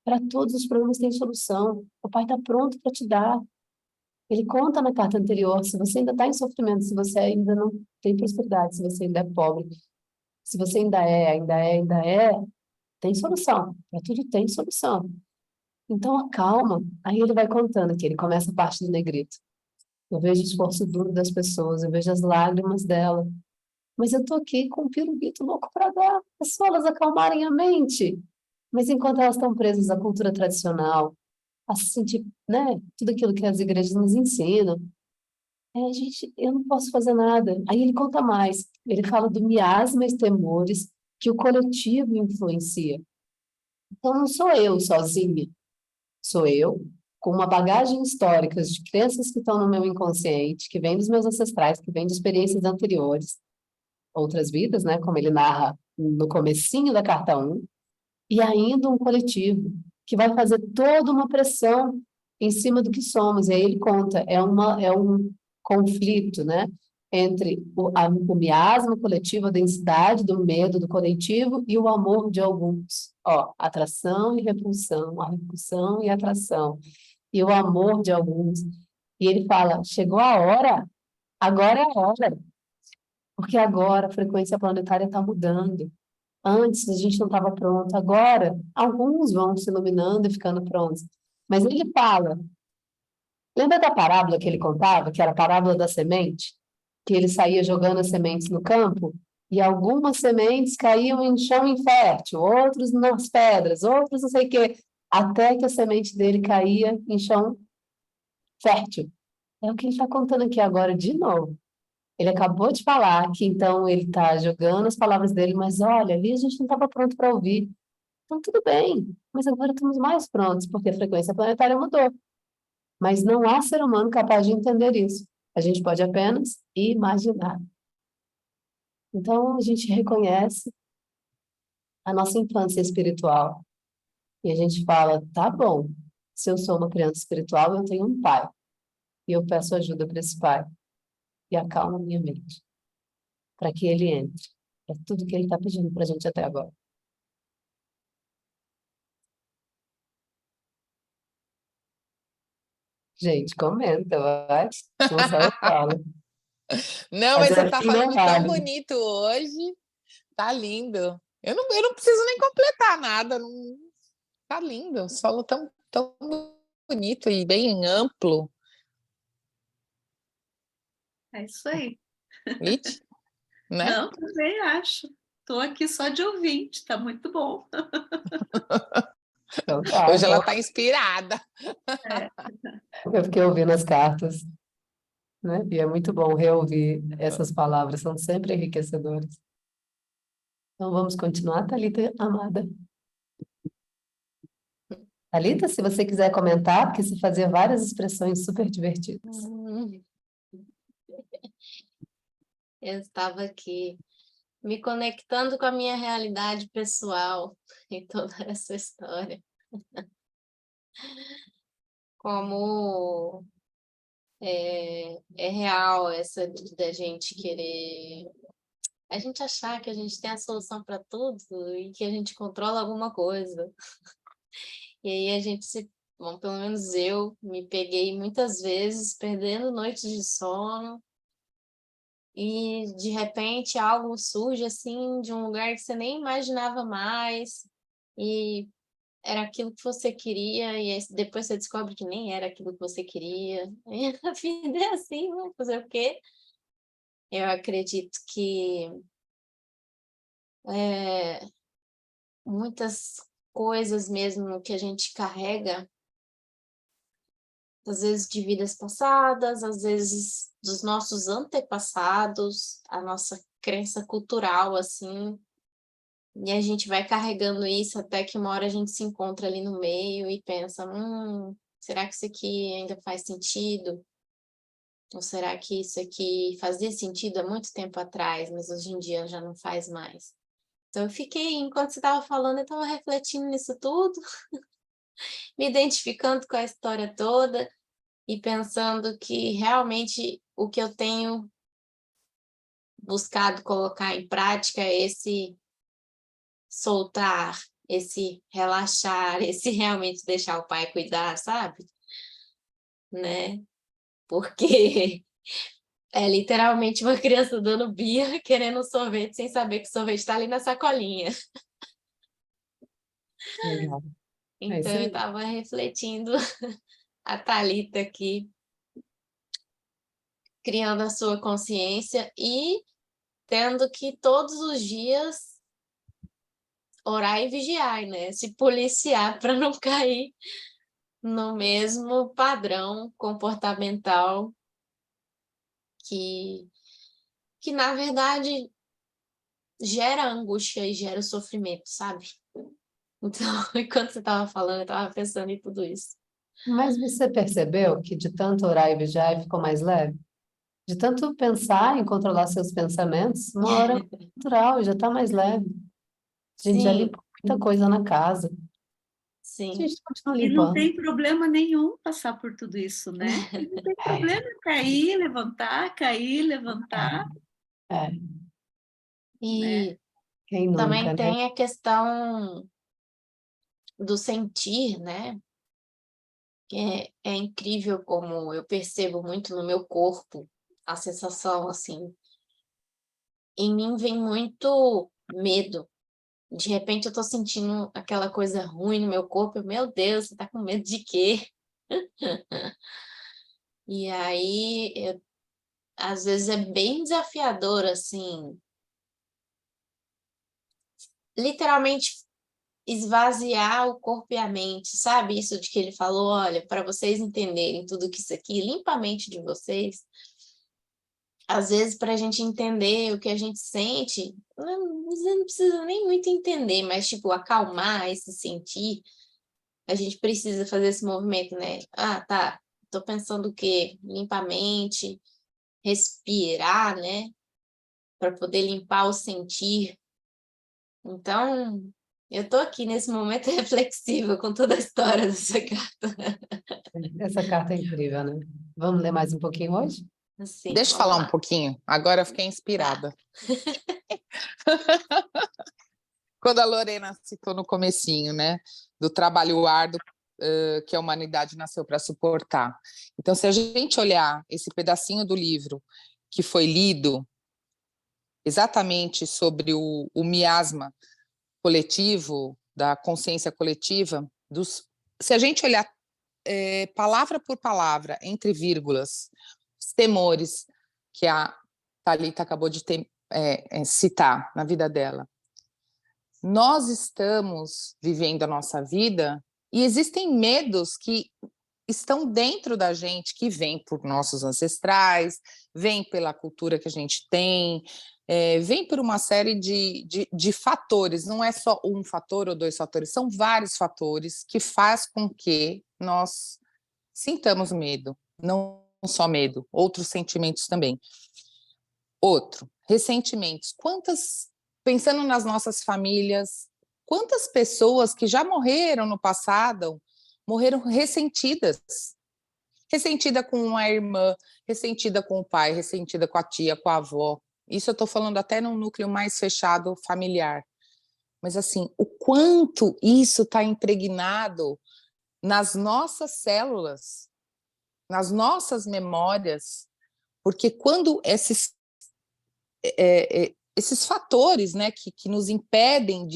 Para todos os problemas tem solução. O Pai está pronto para te dar. Ele conta na carta anterior, se você ainda está em sofrimento, se você ainda não tem prosperidade, se você ainda é pobre, se você ainda é, tem solução. Para tudo tem solução. Então, acalma. Aí ele vai contando que ele começa a parte do negrito. Eu vejo o esforço duro das pessoas, eu vejo as lágrimas dela. Mas eu tô aqui com um pirulito louco para dar. É só elas acalmarem a mente. Mas enquanto elas estão presas à cultura tradicional, a se sentir, né, tudo aquilo que as igrejas nos ensinam, gente, eu não posso fazer nada. Aí ele conta mais. Ele fala do miasma e temores que o coletivo influencia. Então não sou eu sozinha. Sou eu com uma bagagem histórica de crenças que estão no meu inconsciente, que vem dos meus ancestrais, que vem de experiências anteriores, outras vidas, né, como ele narra no comecinho da carta 1, e ainda um coletivo que vai fazer toda uma pressão em cima do que somos. E aí ele conta, é um conflito, né, entre o miasma coletivo, a densidade do medo do coletivo e o amor de alguns. Ó, atração e repulsão, a repulsão e a atração, e o amor de alguns. E ele fala, chegou a hora, agora é a hora. Porque agora a frequência planetária está mudando. Antes a gente não estava pronto, agora alguns vão se iluminando e ficando prontos. Mas ele fala, lembra da parábola que ele contava, que era a parábola da semente? Que ele saía jogando as sementes no campo, e algumas sementes caíam em chão infértil, outros nas pedras, outros não sei o quê, até que a semente dele caía em chão fértil. É o que ele está contando aqui agora de novo. Ele acabou de falar que então ele está jogando as palavras dele, mas olha, ali a gente não estava pronto para ouvir. Então tudo bem, mas agora estamos mais prontos, porque a frequência planetária mudou. Mas não há ser humano capaz de entender isso. A gente pode apenas imaginar. Então a gente reconhece a nossa infância espiritual. E a gente fala, tá bom, se eu sou uma criança espiritual, eu tenho um pai. E eu peço ajuda para esse pai. E acalma minha mente, para que ele entre. É tudo que ele está pedindo para a gente até agora. Gente, comenta, vai. Não só eu falo.
Não,
Mas
mas você
é
está
assim não
falando tão
vale.
bonito hoje. Tá lindo. Eu não preciso nem completar nada. Não... Tá lindo. Solo tão bonito e bem amplo.
É isso aí.
It, né?
Não, também acho. Estou aqui só de ouvinte, está muito bom.
Então tá,
Hoje ela
então
está inspirada.
É.
eu fiquei ouvindo as cartas, né? E é muito bom reouvir essas palavras, são sempre enriquecedoras. Então vamos continuar, Thalita, amada. Thalita, se você quiser comentar, porque você fazia várias expressões super divertidas.
Eu estava aqui me conectando com a minha realidade pessoal em toda essa história. Como é real essa da gente querer... A gente achar que a gente tem a solução para tudo e que a gente controla alguma coisa. E aí a gente se... Bom, pelo menos eu me peguei muitas vezes perdendo noites de sono e de repente algo surge assim de um lugar que você nem imaginava mais e era aquilo que você queria e aí depois você descobre que nem era aquilo que você queria. E a vida é assim, vamos fazer o quê? Eu acredito que muitas coisas mesmo que a gente carrega, às vezes de vidas passadas, às vezes dos nossos antepassados, a nossa crença cultural, assim, e a gente vai carregando isso até que uma hora a gente se encontra ali no meio e pensa, será que isso aqui ainda faz sentido? Ou será que isso aqui fazia sentido há muito tempo atrás, mas hoje em dia já não faz mais? Então eu fiquei, enquanto você estava falando, eu estava refletindo nisso tudo, me identificando com a história toda e pensando que realmente o que eu tenho buscado colocar em prática é esse soltar, esse relaxar, esse realmente deixar o pai cuidar, sabe? Né? Porque é literalmente uma criança dando birra, querendo um sorvete, sem saber que o sorvete está ali na sacolinha.
Legal. É
Então
isso
eu
aí.
estava refletindo a Thalita aqui, criando a sua consciência e tendo que todos os dias orar e vigiar, né? Se policiar para não cair no mesmo padrão comportamental que na verdade gera angústia e gera sofrimento, sabe? Então, enquanto você estava falando, eu estava pensando em tudo isso.
Mas você percebeu que de tanto orar e vigiar ficou mais leve? De tanto pensar em controlar seus pensamentos, uma hora é natural, já está mais leve. A gente já
Sim,
limpou muita coisa na casa. A
sim.
gente continua
E não
limpando.
tem problema nenhum passar por tudo isso, né? E não tem
É,
problema cair, levantar,
é.
né?
E
Quem nunca,
também
né?
tem a questão do sentir, né? Que é incrível como eu percebo muito no meu corpo a sensação, assim. Em mim vem muito medo, De repente eu tô sentindo aquela coisa ruim no meu corpo, meu Deus, você tá com medo de quê? E aí, às vezes é bem desafiador, assim, literalmente esvaziar o corpo e a mente, sabe? Isso de que ele falou, olha, para vocês entenderem tudo que isso aqui limpa a mente de vocês, às vezes para a gente entender o que a gente sente, você não precisa nem muito entender, mas tipo, acalmar esse sentir, a gente precisa fazer esse movimento, né? Ah, tá, tô pensando o quê? Limpa a mente, respirar, né? Para poder limpar o sentir. Então, eu tô aqui nesse momento reflexivo com toda a história dessa carta.
Essa carta é incrível, né? Vamos ler mais um pouquinho hoje?
Assim,
Deixa eu
vamos
falar um
lá.
pouquinho. Agora eu fiquei inspirada. Quando a Lorena citou no comecinho, né, do trabalho árduo que a humanidade nasceu para suportar. Então, se a gente olhar esse pedacinho do livro que foi lido exatamente sobre o miasma coletivo, da consciência coletiva, se a gente olhar palavra por palavra, entre vírgulas, os temores que a Thalita acabou de citar na vida dela, nós estamos vivendo a nossa vida e existem medos que estão dentro da gente, que vêm por nossos ancestrais, vêm pela cultura que a gente tem, vem por uma série de fatores, não é só um fator ou dois fatores, são vários fatores que faz com que nós sintamos medo, não só medo, outros sentimentos também. Outro, ressentimentos. Pensando nas nossas famílias, quantas pessoas que já morreram no passado morreram ressentidas? Ressentida com a irmã, ressentida com o pai, ressentida com a tia, com a avó. Isso eu estou falando até num núcleo mais fechado familiar. Mas, assim, o quanto isso está impregnado nas nossas células, nas nossas memórias, porque quando esses fatores, né, que nos impedem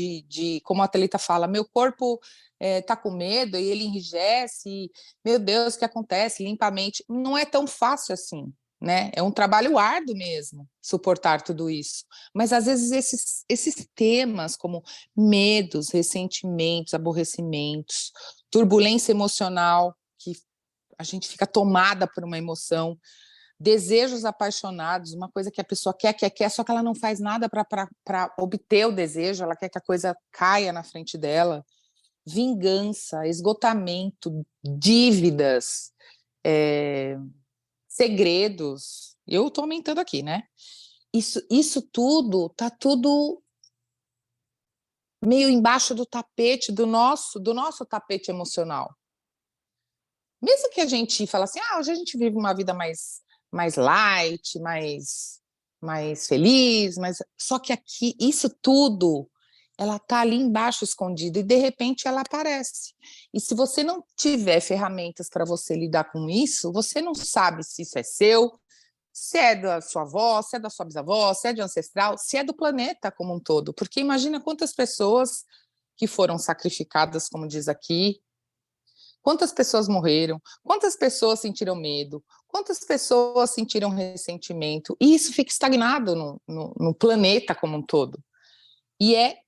como a Thalita fala, meu corpo está com medo e ele enrijece, e, meu Deus, o que acontece? Limpa a mente. Não é tão fácil assim, né? É um trabalho árduo mesmo, suportar tudo isso. Mas, às vezes, esses temas como medos, ressentimentos, aborrecimentos, turbulência emocional, que a gente fica tomada por uma emoção, desejos apaixonados, uma coisa que a pessoa quer, só que ela não faz nada para obter o desejo, ela quer que a coisa caia na frente dela. Vingança, esgotamento, dívidas, segredos. Eu estou aumentando aqui, né? Isso tudo está tudo meio embaixo do tapete, do nosso tapete emocional. Mesmo que a gente fale assim, hoje a gente vive uma vida mais light, mais feliz, só que aqui, isso tudo, ela está ali embaixo escondida e de repente ela aparece. E se você não tiver ferramentas para você lidar com isso, você não sabe se isso é seu, se é da sua avó, se é da sua bisavó, se é de ancestral, se é do planeta como um todo. Porque imagina quantas pessoas que foram sacrificadas, como diz aqui, quantas pessoas morreram, quantas pessoas sentiram medo, quantas pessoas sentiram ressentimento, e isso fica estagnado no planeta como um todo. E é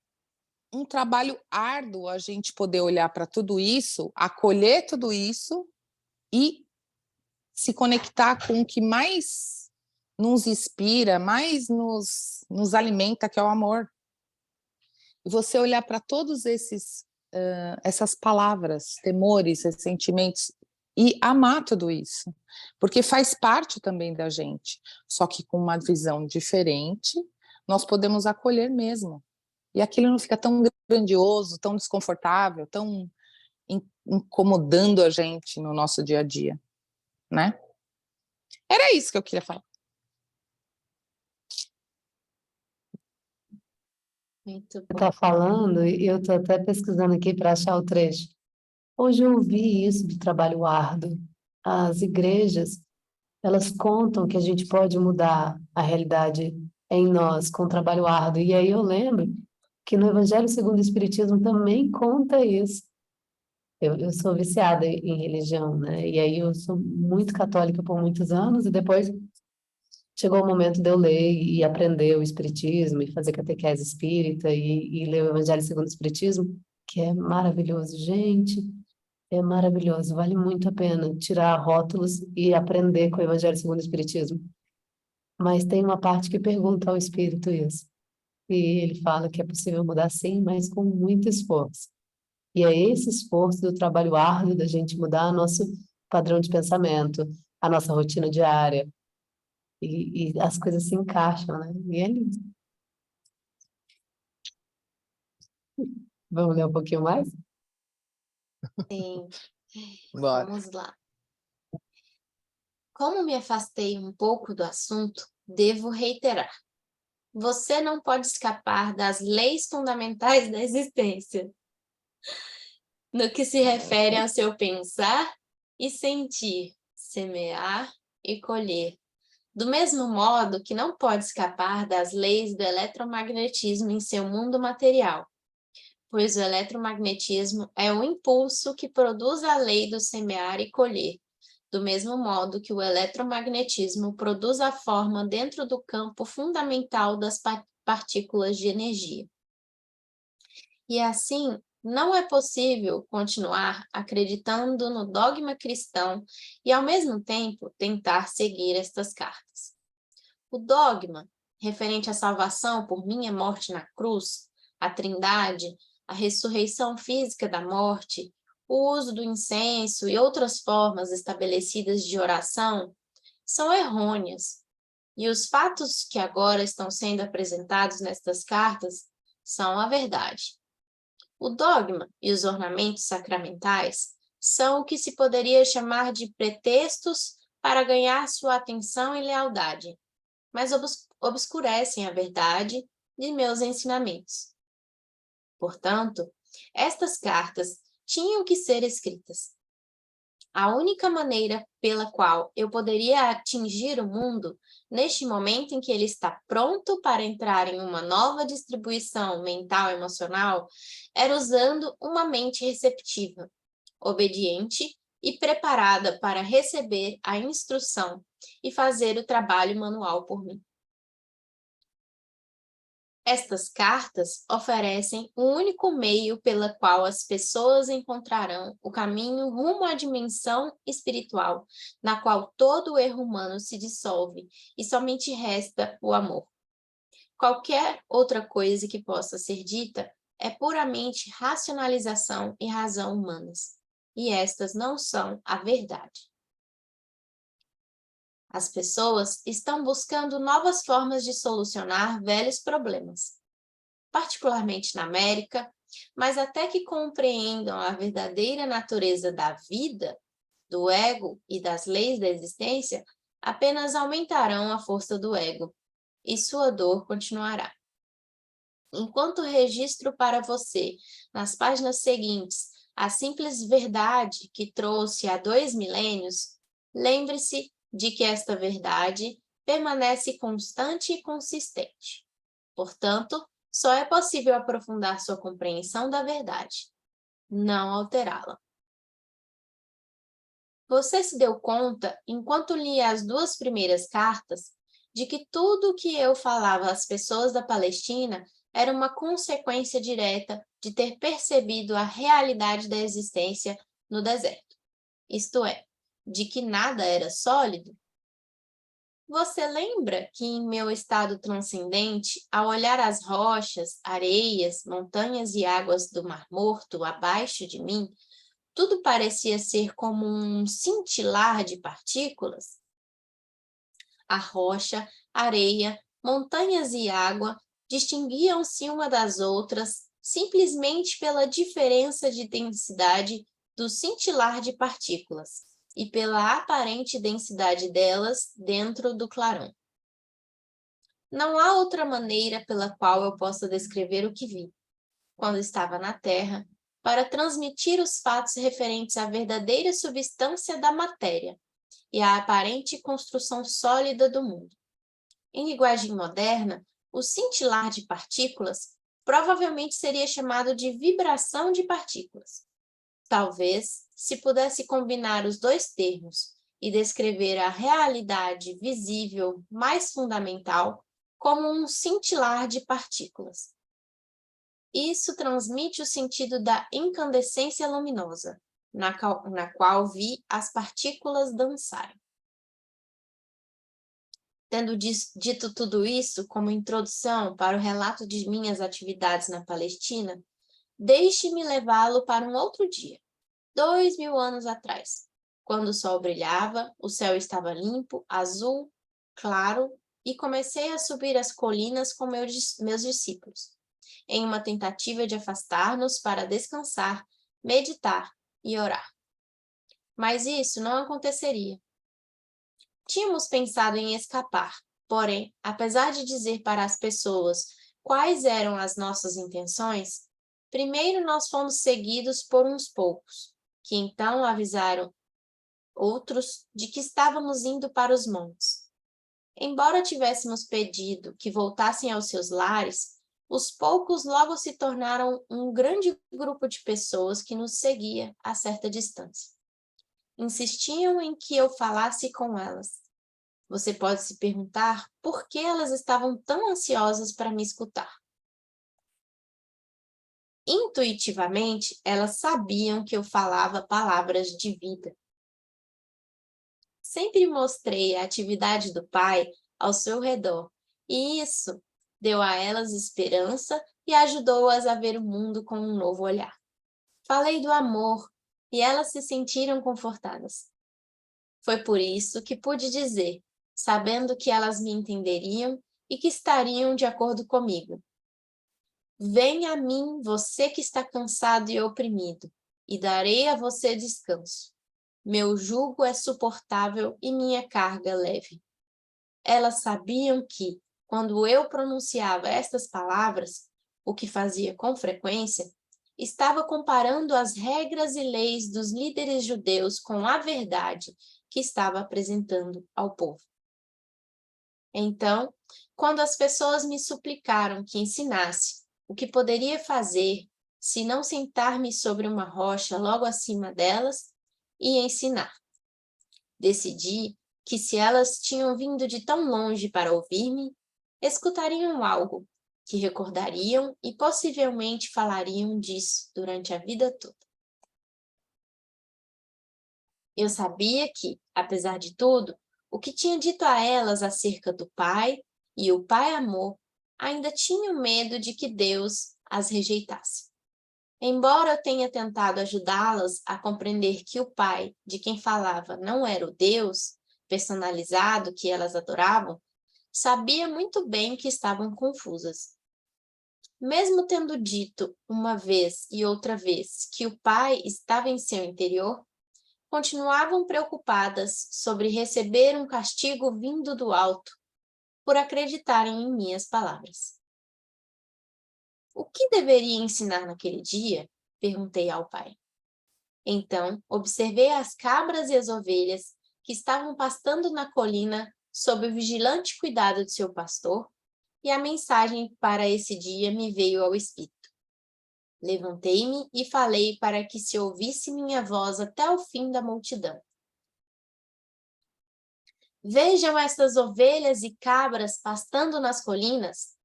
um trabalho árduo a gente poder olhar para tudo isso, acolher tudo isso e se conectar com o que mais nos inspira, mais nos alimenta, que é o amor. E você olhar para todos essas palavras, temores, ressentimentos, e amar tudo isso, porque faz parte também da gente, só que com uma visão diferente, nós podemos acolher mesmo, e aquilo não fica tão grandioso, tão desconfortável, tão incomodando a gente no nosso dia a dia, né? Era isso que eu queria falar.
Muito
Você
bom.
está falando, e eu estou até pesquisando aqui para achar o trecho. Hoje eu ouvi isso do trabalho árduo. As igrejas, elas contam que a gente pode mudar a realidade em nós com o trabalho árduo. E aí eu lembro que no Evangelho segundo o Espiritismo também conta isso. Eu sou viciada em religião, né? E aí eu sou muito católica por muitos anos e depois chegou o momento de eu ler e aprender o Espiritismo e fazer catequese espírita e ler o Evangelho segundo o Espiritismo, que é maravilhoso, gente. É maravilhoso, vale muito a pena tirar rótulos e aprender com o Evangelho segundo o Espiritismo. Mas tem uma parte que pergunta ao Espírito isso. E ele fala que é possível mudar sim, mas com muito esforço. E é esse esforço do trabalho árduo da gente mudar nosso padrão de pensamento, a nossa rotina diária. E as coisas se encaixam, né? E é lindo. Vamos ler um pouquinho mais?
Sim,
Bora.
vamos lá. Como me afastei um pouco do assunto, devo reiterar. Você não pode escapar das leis fundamentais da existência. No que se refere ao seu pensar e sentir, semear e colher. Do mesmo modo que não pode escapar das leis do eletromagnetismo em seu mundo material, pois o eletromagnetismo é o impulso que produz a lei do semear e colher, do mesmo modo que o eletromagnetismo produz a forma dentro do campo fundamental das partículas de energia. E assim, não é possível continuar acreditando no dogma cristão e, ao mesmo tempo, tentar seguir estas cartas. O dogma, referente à salvação por minha morte na cruz, a Trindade, a ressurreição física da morte, o uso do incenso e outras formas estabelecidas de oração, são errôneas, e os fatos que agora estão sendo apresentados nestas cartas são a verdade. O dogma e os ornamentos sacramentais são o que se poderia chamar de pretextos para ganhar sua atenção e lealdade, mas obscurecem a verdade de meus ensinamentos. Portanto, estas cartas tinham que ser escritas. A única maneira pela qual eu poderia atingir o mundo, neste momento em que ele está pronto para entrar em uma nova distribuição mental-emocional, era usando uma mente receptiva, obediente e preparada para receber a instrução e fazer o trabalho manual por mim. Estas cartas oferecem o único meio pela qual as pessoas encontrarão o caminho rumo à dimensão espiritual, na qual todo o erro humano se dissolve e somente resta o amor. Qualquer outra coisa que possa ser dita é puramente racionalização e razão humanas, e estas não são a verdade. As pessoas estão buscando novas formas de solucionar velhos problemas, particularmente na América, mas até que compreendam a verdadeira natureza da vida, do ego e das leis da existência, apenas aumentarão a força do ego, e sua dor continuará. Enquanto registro para você, nas páginas seguintes, a simples verdade que trouxe há 2 milênios, lembre-se de que esta verdade permanece constante e consistente. Portanto, só é possível aprofundar sua compreensão da verdade, não alterá-la. Você se deu conta, enquanto lia as 2 primeiras cartas, de que tudo o que eu falava às pessoas da Palestina era uma consequência direta de ter percebido a realidade da existência no deserto, isto é, de que nada era sólido? Você lembra que em meu estado transcendente, ao olhar as rochas, areias, montanhas e águas do Mar Morto abaixo de mim, tudo parecia ser como um cintilar de partículas? A rocha, areia, montanhas e água distinguiam-se uma das outras simplesmente pela diferença de densidade do cintilar de partículas e pela aparente densidade delas dentro do clarão. Não há outra maneira pela qual eu possa descrever o que vi, quando estava na Terra, para transmitir os fatos referentes à verdadeira substância da matéria e à aparente construção sólida do mundo. Em linguagem moderna, o cintilar de partículas provavelmente seria chamado de vibração de partículas. Talvez, se pudesse combinar os dois termos e descrever a realidade visível mais fundamental como um cintilar de partículas. Isso transmite o sentido da incandescência luminosa, na qual vi as partículas dançarem. Tendo dito tudo isso como introdução para o relato de minhas atividades na Palestina, deixe-me levá-lo para um outro dia, 2000 anos atrás, quando o sol brilhava, o céu estava limpo, azul, claro, e comecei a subir as colinas com meus discípulos, em uma tentativa de afastar-nos para descansar, meditar e orar. Mas isso não aconteceria. Tínhamos pensado em escapar, porém, apesar de dizer para as pessoas quais eram as nossas intenções, primeiro nós fomos seguidos por uns poucos, que então avisaram outros de que estávamos indo para os montes. Embora tivéssemos pedido que voltassem aos seus lares, os poucos logo se tornaram um grande grupo de pessoas que nos seguia a certa distância. Insistiam em que eu falasse com elas. Você pode se perguntar por que elas estavam tão ansiosas para me escutar. Intuitivamente, elas sabiam que eu falava palavras de vida. Sempre mostrei a atividade do Pai ao seu redor, e isso deu a elas esperança e ajudou-as a ver o mundo com um novo olhar. Falei do amor, e elas se sentiram confortadas. Foi por isso que pude dizer, sabendo que elas me entenderiam e que estariam de acordo comigo. Venha a mim, você que está cansado e oprimido, e darei a você descanso. Meu jugo é suportável e minha carga leve. Elas sabiam que, quando eu pronunciava estas palavras, o que fazia com frequência, estava comparando as regras e leis dos líderes judeus com a verdade que estava apresentando ao povo. Então, quando as pessoas me suplicaram que ensinasse o que poderia fazer se não sentar-me sobre uma rocha logo acima delas e ensinar. Decidi que se elas tinham vindo de tão longe para ouvir-me, escutariam algo que recordariam e possivelmente falariam disso durante a vida toda. Eu sabia que, apesar de tudo, o que tinha dito a elas acerca do Pai e o Pai Amor ainda tinham medo de que Deus as rejeitasse. Embora eu tenha tentado ajudá-las a compreender que o Pai de quem falava não era o Deus personalizado que elas adoravam, sabia muito bem que estavam confusas. Mesmo tendo dito uma vez e outra vez que o Pai estava em seu interior, continuavam preocupadas sobre receber um castigo vindo do alto por acreditarem em minhas palavras. O que deveria ensinar naquele dia? Perguntei ao pai. Então, observei as cabras e as ovelhas que estavam pastando na colina sob o vigilante cuidado de seu pastor, e a mensagem para esse dia me veio ao espírito. Levantei-me e falei para que se ouvisse minha voz até o fim da multidão. Vejam estas ovelhas e cabras pastando nas colinas.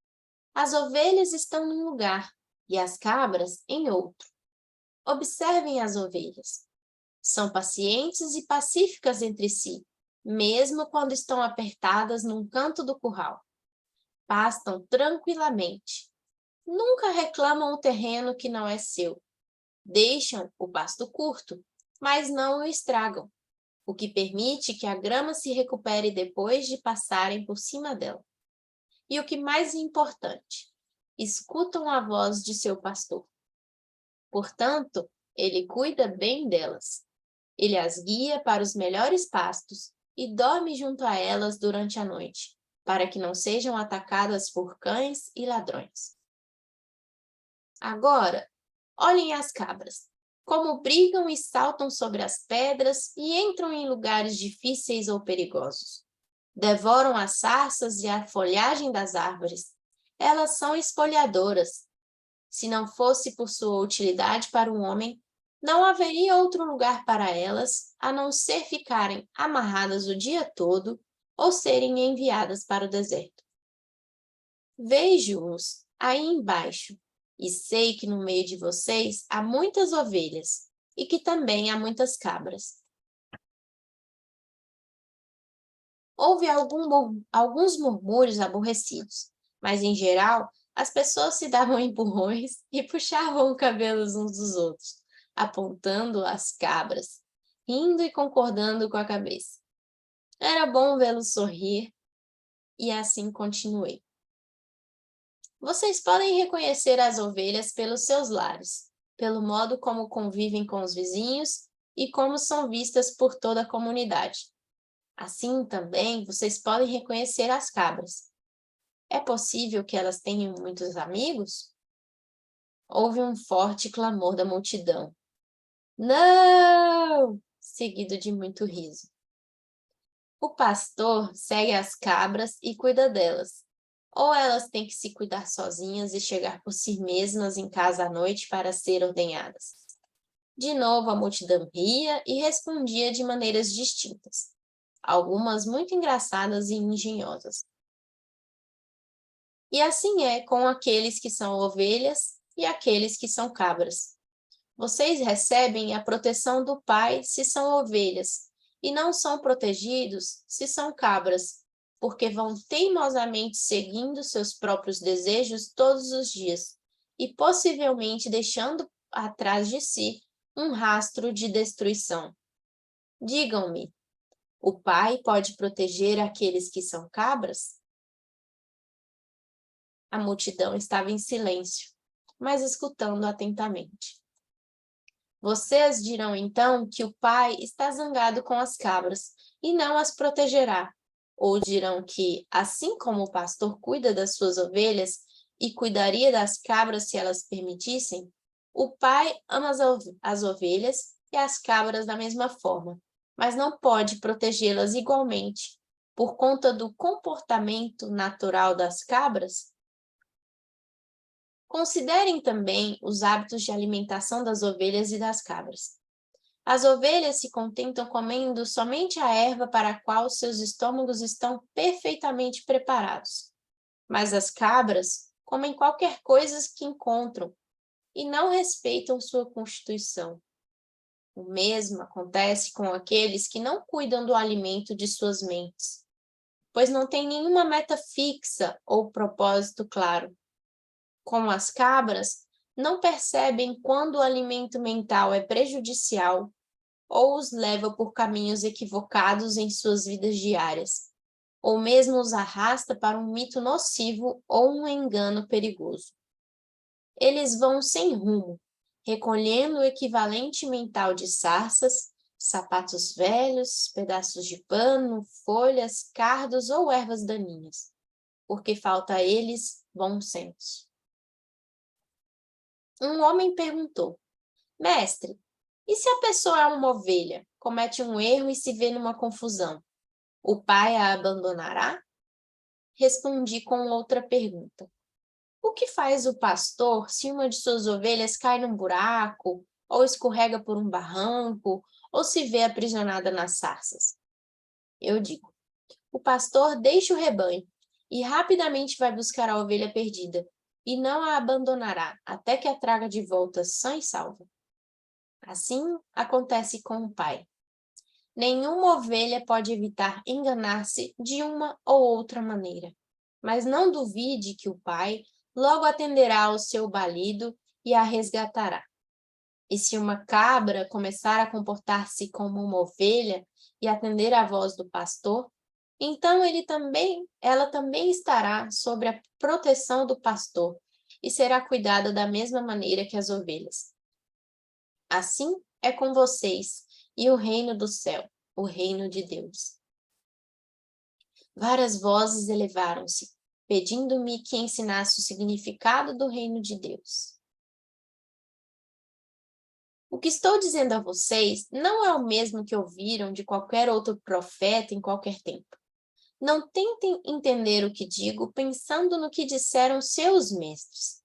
As ovelhas estão num lugar e as cabras em outro. Observem as ovelhas. São pacientes e pacíficas entre si, mesmo quando estão apertadas num canto do curral. Pastam tranquilamente. Nunca reclamam o terreno que não é seu. Deixam o pasto curto, mas não o estragam, o que permite que a grama se recupere depois de passarem por cima dela. E o que mais importante, escutam a voz de seu pastor. Portanto, ele cuida bem delas. Ele as guia para os melhores pastos e dorme junto a elas durante a noite, para que não sejam atacadas por cães e ladrões. Agora, olhem as cabras, como brigam e saltam sobre as pedras e entram em lugares difíceis ou perigosos. Devoram as sarças e a folhagem das árvores. Elas são espoliadoras. Se não fosse por sua utilidade para o homem, não haveria outro lugar para elas, a não ser ficarem amarradas o dia todo ou serem enviadas para o deserto. Vejo-os aí embaixo, e sei que no meio de vocês há muitas ovelhas, e que também há muitas cabras. Houve alguns murmúrios aborrecidos, mas, em geral, as pessoas se davam empurrões e puxavam os cabelos uns dos outros, apontando as cabras, rindo e concordando com a cabeça. Era bom vê-los sorrir, e assim continuei. Vocês podem reconhecer as ovelhas pelos seus lares, pelo modo como convivem com os vizinhos e como são vistas por toda a comunidade. Assim também vocês podem reconhecer as cabras. É possível que elas tenham muitos amigos? Houve um forte clamor da multidão. Não! Seguido de muito riso. O pastor segue as cabras e cuida delas. Ou elas têm que se cuidar sozinhas e chegar por si mesmas em casa à noite para ser ordenhadas. De novo a multidão ria e respondia de maneiras distintas, algumas muito engraçadas e engenhosas. E assim é com aqueles que são ovelhas e aqueles que são cabras. Vocês recebem a proteção do Pai se são ovelhas, e não são protegidos se são cabras, porque vão teimosamente seguindo seus próprios desejos todos os dias, e possivelmente deixando atrás de si um rastro de destruição. Digam-me, o Pai pode proteger aqueles que são cabras? A multidão estava em silêncio, mas escutando atentamente. Vocês dirão então que o Pai está zangado com as cabras e não as protegerá. Ou dirão que, assim como o pastor cuida das suas ovelhas e cuidaria das cabras se elas permitissem, o Pai ama as ovelhas e as cabras da mesma forma, mas não pode protegê-las igualmente, por conta do comportamento natural das cabras? Considerem também os hábitos de alimentação das ovelhas e das cabras. As ovelhas se contentam comendo somente a erva para a qual seus estômagos estão perfeitamente preparados. Mas as cabras comem qualquer coisa que encontram e não respeitam sua constituição. O mesmo acontece com aqueles que não cuidam do alimento de suas mentes, pois não têm nenhuma meta fixa ou propósito claro. Como as cabras, não percebem quando o alimento mental é prejudicial ou os leva por caminhos equivocados em suas vidas diárias, ou mesmo os arrasta para um mito nocivo ou um engano perigoso. Eles vão sem rumo, recolhendo o equivalente mental de sarças, sapatos velhos, pedaços de pano, folhas, cardos ou ervas daninhas, porque falta a eles bom senso. Um homem perguntou: Mestre, e se a pessoa é uma ovelha, comete um erro e se vê numa confusão? O pai a abandonará? Respondi com outra pergunta. O que faz o pastor se uma de suas ovelhas cai num buraco, ou escorrega por um barranco, ou se vê aprisionada nas sarças? Eu digo: o pastor deixa o rebanho e rapidamente vai buscar a ovelha perdida, e não a abandonará até que a traga de volta sã e salva. Assim acontece com o Pai. Nenhuma ovelha pode evitar enganar-se de uma ou outra maneira, mas não duvide que o Pai logo atenderá ao seu balido e a resgatará. E se uma cabra começar a comportar-se como uma ovelha e atender à voz do pastor, então ela também estará sob a proteção do pastor e será cuidada da mesma maneira que as ovelhas. Assim é com vocês e o reino do céu, o reino de Deus. Várias vozes elevaram-se, pedindo-me que ensinasse o significado do reino de Deus. O que estou dizendo a vocês não é o mesmo que ouviram de qualquer outro profeta em qualquer tempo. Não tentem entender o que digo pensando no que disseram seus mestres.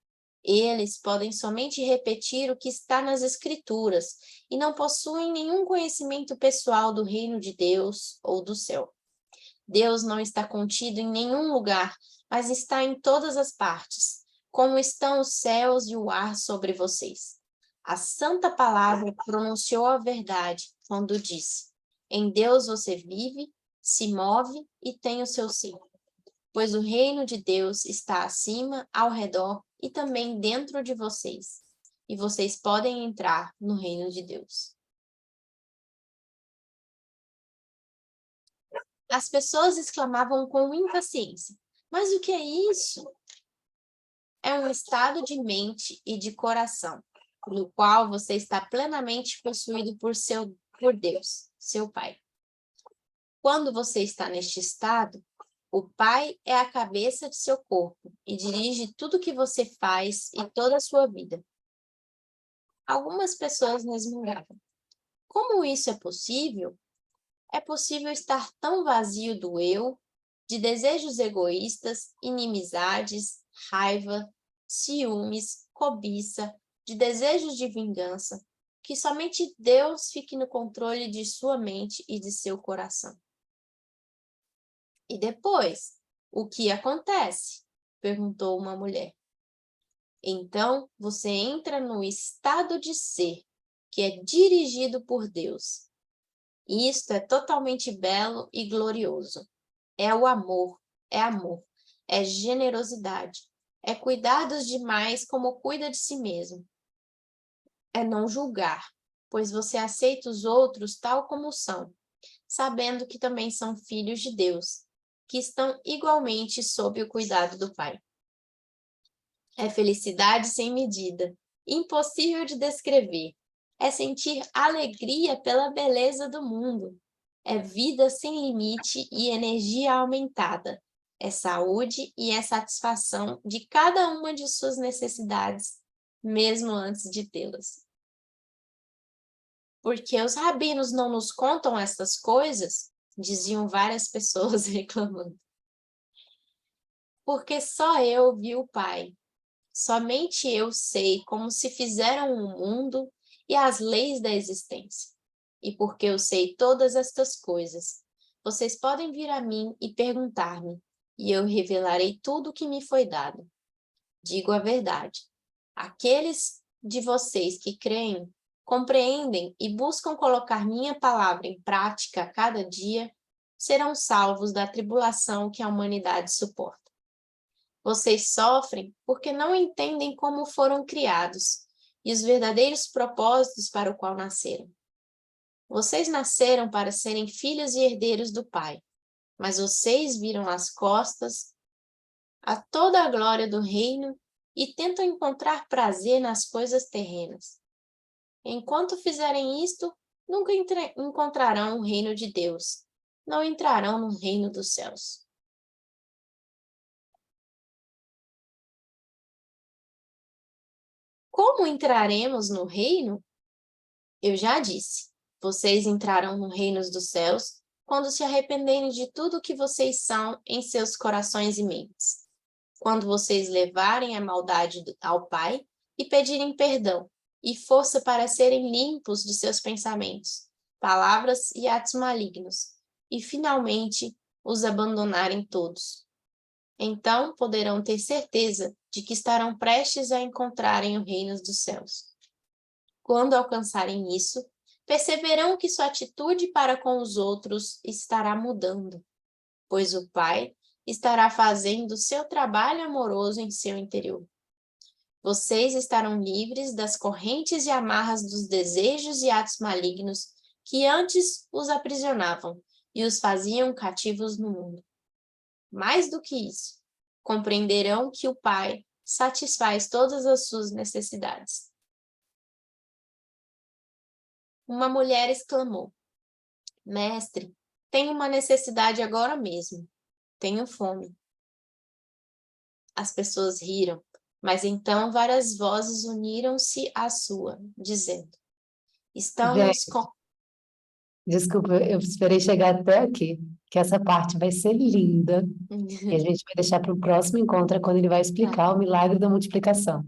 Eles podem somente repetir o que está nas Escrituras e não possuem nenhum conhecimento pessoal do reino de Deus ou do céu. Deus não está contido em nenhum lugar, mas está em todas as partes, como estão os céus e o ar sobre vocês. A Santa Palavra pronunciou a verdade quando disse: em Deus você vive, se move e tem o seu ser, pois o reino de Deus está acima, ao redor e também dentro de vocês, e vocês podem entrar no reino de Deus. As pessoas exclamavam com impaciência: mas o que é isso? É um estado de mente e de coração, no qual você está plenamente possuído por Deus, seu Pai. Quando você está neste estado, o Pai é a cabeça de seu corpo e dirige tudo que você faz e toda a sua vida. Algumas pessoas resmungavam: como isso é possível? É possível estar tão vazio do eu, de desejos egoístas, inimizades, raiva, ciúmes, cobiça, de desejos de vingança, que somente Deus fique no controle de sua mente e de seu coração. E depois, o que acontece? Perguntou uma mulher. Então, você entra no estado de ser, que é dirigido por Deus. E isto é totalmente belo e glorioso. É o amor, é generosidade, é cuidar dos demais como cuida de si mesmo. É não julgar, pois você aceita os outros tal como são, sabendo que também são filhos de Deus, que estão igualmente sob o cuidado do Pai. É felicidade sem medida, impossível de descrever. É sentir alegria pela beleza do mundo. É vida sem limite e energia aumentada. É saúde e é satisfação de cada uma de suas necessidades, mesmo antes de tê-las. Porque os rabinos não nos contam essas coisas, diziam várias pessoas reclamando. Porque só eu vi o Pai. Somente eu sei como se fizeram o mundo e as leis da existência. E porque eu sei todas estas coisas, vocês podem vir a mim e perguntar-me, e eu revelarei tudo o que me foi dado. Digo a verdade. Aqueles de vocês que creem, compreendem e buscam colocar minha palavra em prática a cada dia, serão salvos da tribulação que a humanidade suporta. Vocês sofrem porque não entendem como foram criados e os verdadeiros propósitos para o qual nasceram. Vocês nasceram para serem filhos e herdeiros do Pai, mas vocês viram as costas a toda a glória do reino e tentam encontrar prazer nas coisas terrenas. Enquanto fizerem isto, nunca encontrarão o reino de Deus, não entrarão no reino dos céus. Como entraremos no reino? Eu já disse, vocês entrarão no reino dos céus quando se arrependerem de tudo o que vocês são em seus corações e mentes. Quando vocês levarem a maldade ao Pai e pedirem perdão e força para serem limpos de seus pensamentos, palavras e atos malignos, e finalmente os abandonarem todos. Então poderão ter certeza de que estarão prestes a encontrarem o reino dos céus. Quando alcançarem isso, perceberão que sua atitude para com os outros estará mudando, pois o Pai estará fazendo o seu trabalho amoroso em seu interior. Vocês estarão livres das correntes e amarras dos desejos e atos malignos que antes os aprisionavam e os faziam cativos no mundo. Mais do que isso, compreenderão que o Pai satisfaz todas as suas necessidades. Uma mulher exclamou: Mestre, tenho uma necessidade agora mesmo. Tenho fome. As pessoas riram, mas então várias vozes uniram-se à sua, dizendo: Estamos
Gente,
com...
desculpa, eu esperei chegar até aqui, que essa parte vai ser linda. E a gente vai deixar para o próximo encontro, quando ele vai explicar o milagre da multiplicação.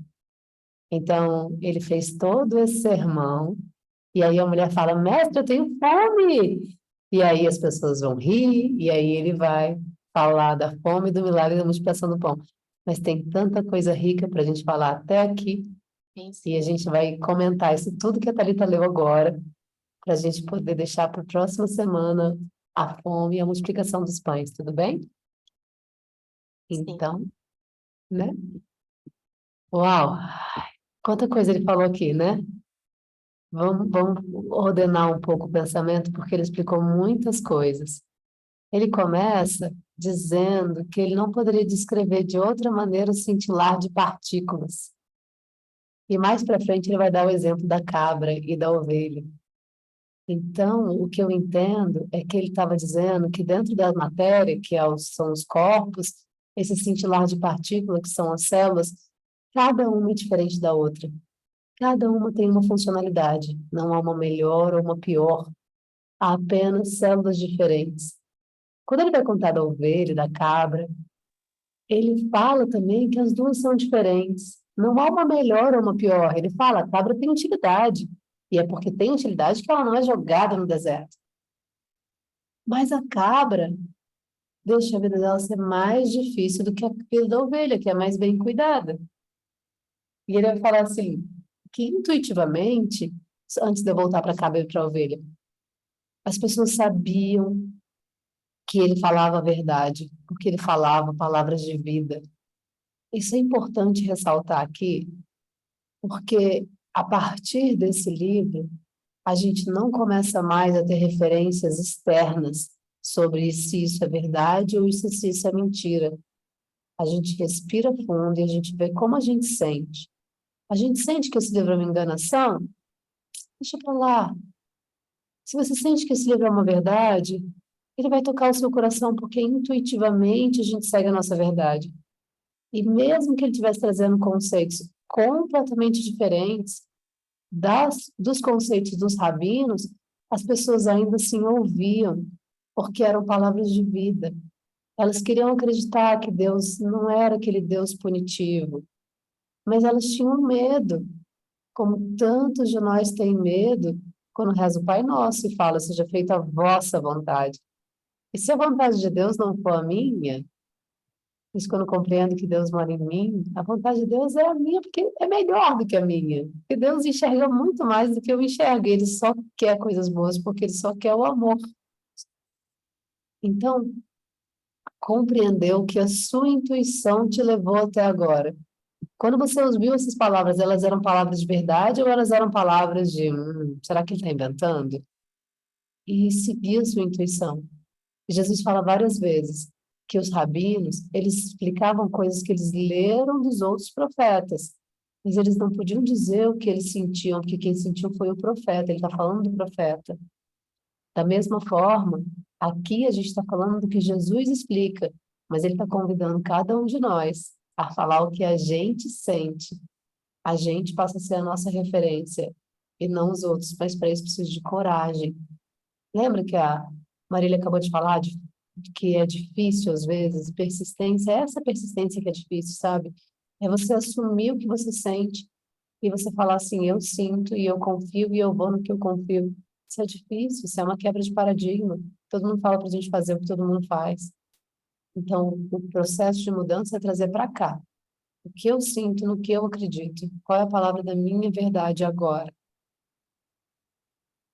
Então, ele fez todo esse sermão, e aí a mulher fala, mestre, eu tenho fome! E aí as pessoas vão rir, e aí ele vai falar da fome, do milagre da multiplicação do pão. Mas tem tanta coisa rica para a gente falar até aqui, e a gente vai comentar isso tudo que a Thalita leu agora, para a gente poder deixar para a próxima semana a fome e a multiplicação dos pães, tudo bem?
Sim.
Então, né? Uau! Quanta coisa ele falou aqui, né? Vamos ordenar um pouco o pensamento, porque ele explicou muitas coisas. Ele começa dizendo que ele não poderia descrever de outra maneira o cintilar de partículas. E mais para frente ele vai dar o exemplo da cabra e da ovelha. Então, o que eu entendo é que ele estava dizendo que dentro da matéria, são os corpos, esse cintilar de partícula, que são as células, cada uma é diferente da outra. Cada uma tem uma funcionalidade, não há uma melhor ou uma pior, há apenas células diferentes. Quando ele vai contar da ovelha, da cabra, ele fala também que as duas são diferentes. Não há uma melhor ou uma pior. Ele fala, a cabra tem utilidade. E é porque tem utilidade que ela não é jogada no deserto. Mas a cabra deixa a vida dela ser mais difícil do que a vida da ovelha, que é mais bem cuidada. E ele vai falar assim, que intuitivamente, antes de eu voltar para a cabra e para a ovelha, as pessoas sabiam que ele falava a verdade, porque ele falava palavras de vida. Isso é importante ressaltar aqui, porque a partir desse livro, a gente não começa mais a ter referências externas sobre se isso é verdade ou se isso é mentira. A gente respira fundo e a gente vê como a gente sente. A gente sente que esse livro é uma enganação? Deixa para lá. Se você sente que esse livro é uma verdade, ele vai tocar o seu coração, porque intuitivamente a gente segue a nossa verdade. E mesmo que ele estivesse trazendo conceitos completamente diferentes dos conceitos dos rabinos, as pessoas ainda assim ouviam, porque eram palavras de vida. Elas queriam acreditar que Deus não era aquele Deus punitivo, mas elas tinham medo, como tantos de nós têm medo quando reza o Pai Nosso e fala, seja feita a vossa vontade. E se a vontade de Deus não for a minha, isso quando eu compreendo que Deus mora em mim, a vontade de Deus é a minha, porque é melhor do que a minha. Porque Deus enxerga muito mais do que eu enxergo. Ele só quer coisas boas porque ele só quer o amor. Então, compreendeu que a sua intuição te levou até agora. Quando você ouviu essas palavras, elas eram palavras de verdade ou elas eram palavras de, será que ele está inventando? E seguir a sua intuição. Jesus fala várias vezes que os rabinos, eles explicavam coisas que eles leram dos outros profetas, mas eles não podiam dizer o que eles sentiam, porque quem sentiu foi o profeta, ele está falando do profeta. Da mesma forma, aqui a gente está falando do que Jesus explica, mas ele está convidando cada um de nós a falar o que a gente sente. A gente passa a ser a nossa referência e não os outros, mas para isso precisa de coragem. Lembra que a Marília acabou de falar de que é difícil às vezes, persistência, é essa persistência que é difícil, sabe? É você assumir o que você sente e você falar assim, eu sinto e eu confio e eu vou no que eu confio. Isso é difícil, isso é uma quebra de paradigma. Todo mundo fala para a gente fazer o que todo mundo faz. Então, o processo de mudança é trazer para cá. O que eu sinto, no que eu acredito. Qual é a palavra da minha verdade agora?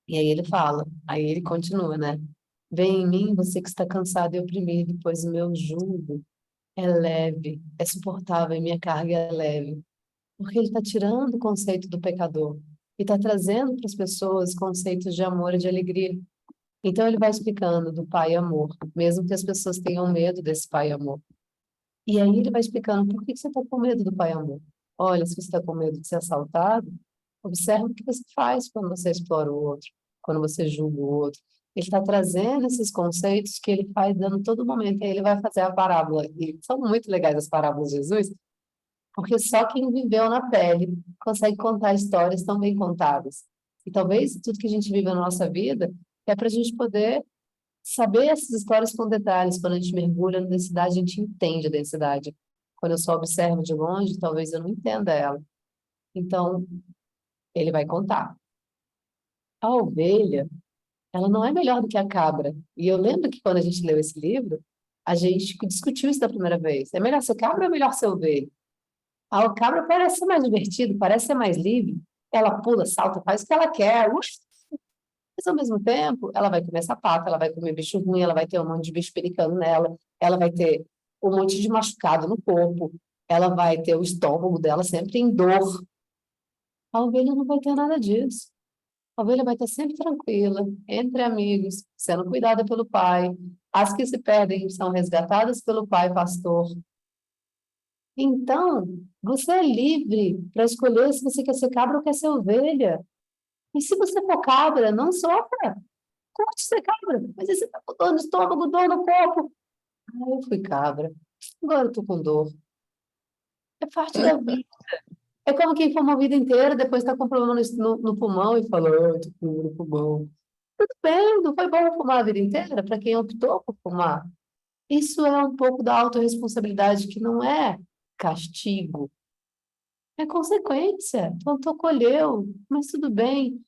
E aí ele fala, aí ele continua, né? Vem em mim você que está cansado e oprimido, pois o meu jugo é leve, é suportável e minha carga é leve. Porque ele está tirando o conceito do pecador e está trazendo para as pessoas conceitos de amor e de alegria. Então ele vai explicando do Pai amor, mesmo que as pessoas tenham medo desse Pai amor. E aí ele vai explicando por que você está com medo do Pai amor. Olha, se você está com medo de ser assaltado, observa o que você faz quando você explora o outro, quando você julga o outro. Ele está trazendo esses conceitos que ele faz dando todo momento. Aí ele vai fazer a parábola. E são muito legais as parábolas de Jesus, porque só quem viveu na pele consegue contar histórias tão bem contadas. E talvez tudo que a gente vive na nossa vida é para a gente poder saber essas histórias com detalhes. Quando a gente mergulha na densidade, a gente entende a densidade. Quando eu só observo de longe, talvez eu não entenda ela. Então, ele vai contar. A ovelha, ela não é melhor do que a cabra. E eu lembro que quando a gente leu esse livro, a gente discutiu isso da primeira vez. É melhor ser cabra ou é melhor ser ovelha? A cabra parece ser mais divertido, parece ser mais livre. Ela pula, salta, faz o que ela quer. Mas, ao mesmo tempo, ela vai comer sapato, ela vai comer bicho ruim, ela vai ter um monte de bicho pericando nela, ela vai ter um monte de machucado no corpo, ela vai ter o estômago dela sempre em dor. A ovelha não vai ter nada disso. A ovelha vai estar sempre tranquila, entre amigos, sendo cuidada pelo pai. As que se perdem são resgatadas pelo pai pastor. Então, você é livre para escolher se você quer ser cabra ou quer ser ovelha. E se você for cabra, não sofra. Curte ser cabra. Mas aí você está com dor no estômago, dor no corpo. Ah, eu fui cabra. Agora eu estou com dor. É parte da vida. É como quem fuma a vida inteira, depois está com problema no pulmão e fala, eu estou com dor no pulmão. Tudo bem, não foi bom fumar a vida inteira para quem optou por fumar. Isso é um pouco da autorresponsabilidade, que não é castigo, é consequência. Plantou, colheu, mas tudo bem.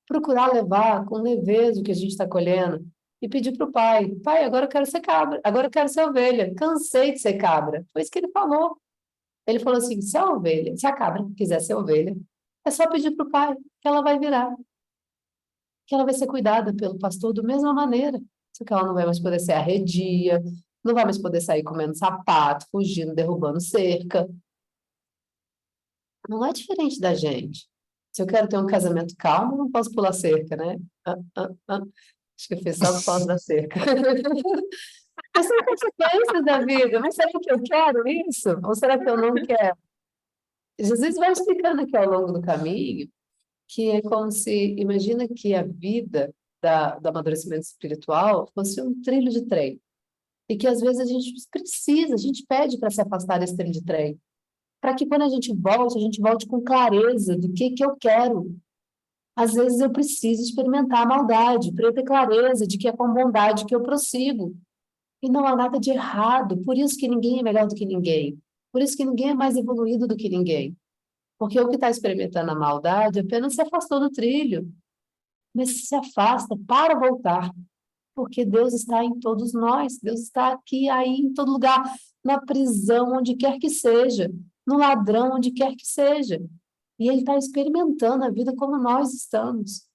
Procurar levar com leveza o que a gente está colhendo e pedir para o pai: pai, agora eu quero ser cabra, agora eu quero ser ovelha, cansei de ser cabra. Foi isso que ele falou. Ele falou assim: se a ovelha, se a cabra quiser ser ovelha, é só pedir para o pai que ela vai virar, que ela vai ser cuidada pelo pastor da mesma maneira. Só que ela não vai mais poder ser arredia, não vai mais poder sair comendo sapato, fugindo, derrubando cerca. Não é diferente da gente. Se eu quero ter um casamento calmo, não posso pular cerca, né? Acho que eu fiz só por causa da cerca. Mas são consequências da vida. Mas será que eu quero isso? Ou será que eu não quero? Jesus vai explicando aqui ao longo do caminho que é como se, imagina que a vida do amadurecimento espiritual fosse um trilho de trem. E que às vezes a gente pede para se afastar desse trilho de trem. Para que quando a gente volte com clareza do que eu quero. Às vezes eu preciso experimentar a maldade, para eu ter clareza de que é com bondade que eu prossigo. E não há nada de errado, por isso que ninguém é melhor do que ninguém. Por isso que ninguém é mais evoluído do que ninguém. Porque o que está experimentando a maldade apenas se afastou do trilho. Mas se afasta para voltar. Porque Deus está em todos nós. Deus está aqui, aí, em todo lugar. Na prisão, onde quer que seja. No ladrão, onde quer que seja. E Ele está experimentando a vida como nós estamos.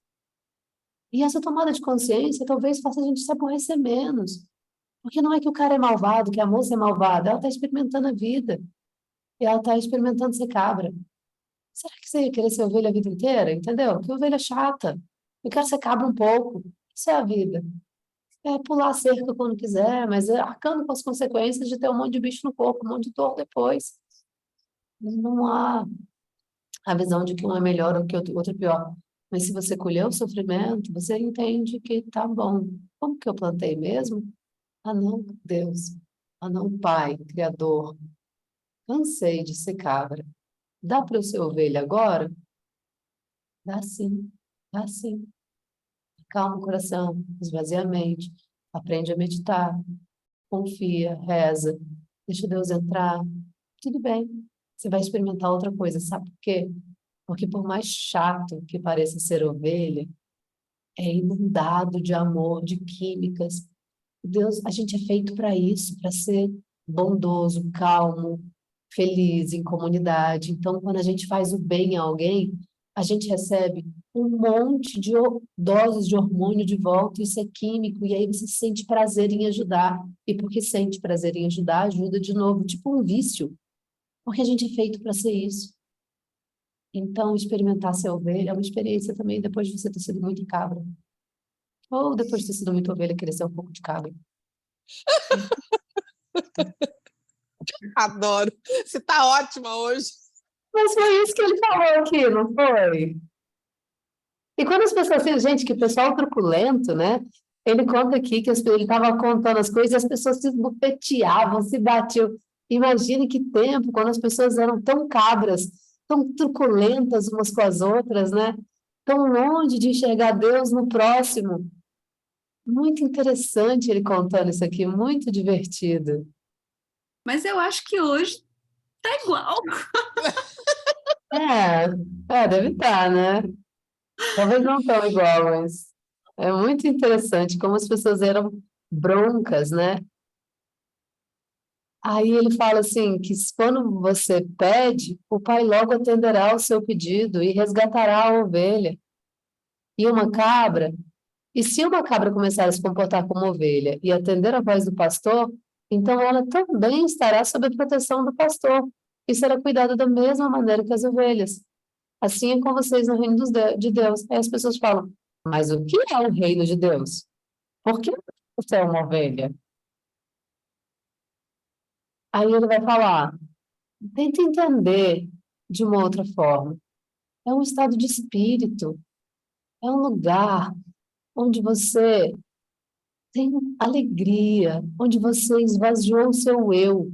E essa tomada de consciência talvez faça a gente se aborrecer menos. Porque não é que o cara é malvado, que a moça é malvada. Ela está experimentando a vida. E ela está experimentando ser cabra. Será que você ia querer ser ovelha a vida inteira? Entendeu? Que ovelha chata. Eu quero ser cabra um pouco. Isso é a vida. É pular a cerca quando quiser, mas é arcando com as consequências de ter um monte de bicho no corpo, um monte de dor depois. Não há a visão de que um é melhor ou que o outro é pior. Mas se você colheu o sofrimento, você entende que tá bom. Como que eu plantei mesmo? Ah, não, Deus. Ah, não, Pai, Criador. Cansei de ser cabra. Dá para eu ser ovelha agora? Dá sim, dá sim. Calma o coração, esvazia a mente, aprende a meditar, confia, reza, deixa Deus entrar. Tudo bem. Você vai experimentar outra coisa, sabe por quê? Porque por mais chato que pareça ser ovelha, é inundado de amor, de químicas. Deus, a gente é feito para isso, para ser bondoso, calmo, feliz em comunidade. Então, quando a gente faz o bem a alguém, a gente recebe um monte de doses de hormônio de volta, isso é químico, e aí você sente prazer em ajudar. E porque sente prazer em ajudar, ajuda de novo, tipo um vício. Porque a gente é feito para ser isso. Então, experimentar ser ovelha é uma experiência também depois de você ter sido muito cabra. Ou depois de ter sido muito ovelha, querer ser um pouco de cabra.
Adoro. Você está ótima hoje.
Mas foi isso que ele falou aqui, não foi? E quando as pessoas, tem gente que o pessoal truculento, né? Ele conta aqui que ele estava contando as coisas e as pessoas se bufeteavam, se batiam. Imagine que tempo, quando as pessoas eram tão cabras, tão truculentas umas com as outras, né? Tão longe de enxergar Deus no próximo. Muito interessante ele contando isso aqui, muito divertido.
Mas eu acho que hoje tá igual.
Deve estar, né? Talvez não tão igual, mas é muito interessante como as pessoas eram broncas, né? Aí ele fala assim, que quando você pede, o pai logo atenderá ao seu pedido e resgatará a ovelha. E uma cabra, e se uma cabra começar a se comportar como ovelha e atender a voz do pastor, então ela também estará sob a proteção do pastor e será cuidada da mesma maneira que as ovelhas. Assim é com vocês no reino de Deus. Aí as pessoas falam, mas o que é o reino de Deus? Por que você é uma ovelha? Aí ele vai falar, tenta entender de uma outra forma. É um estado de espírito, é um lugar onde você tem alegria, onde você esvaziou o seu eu,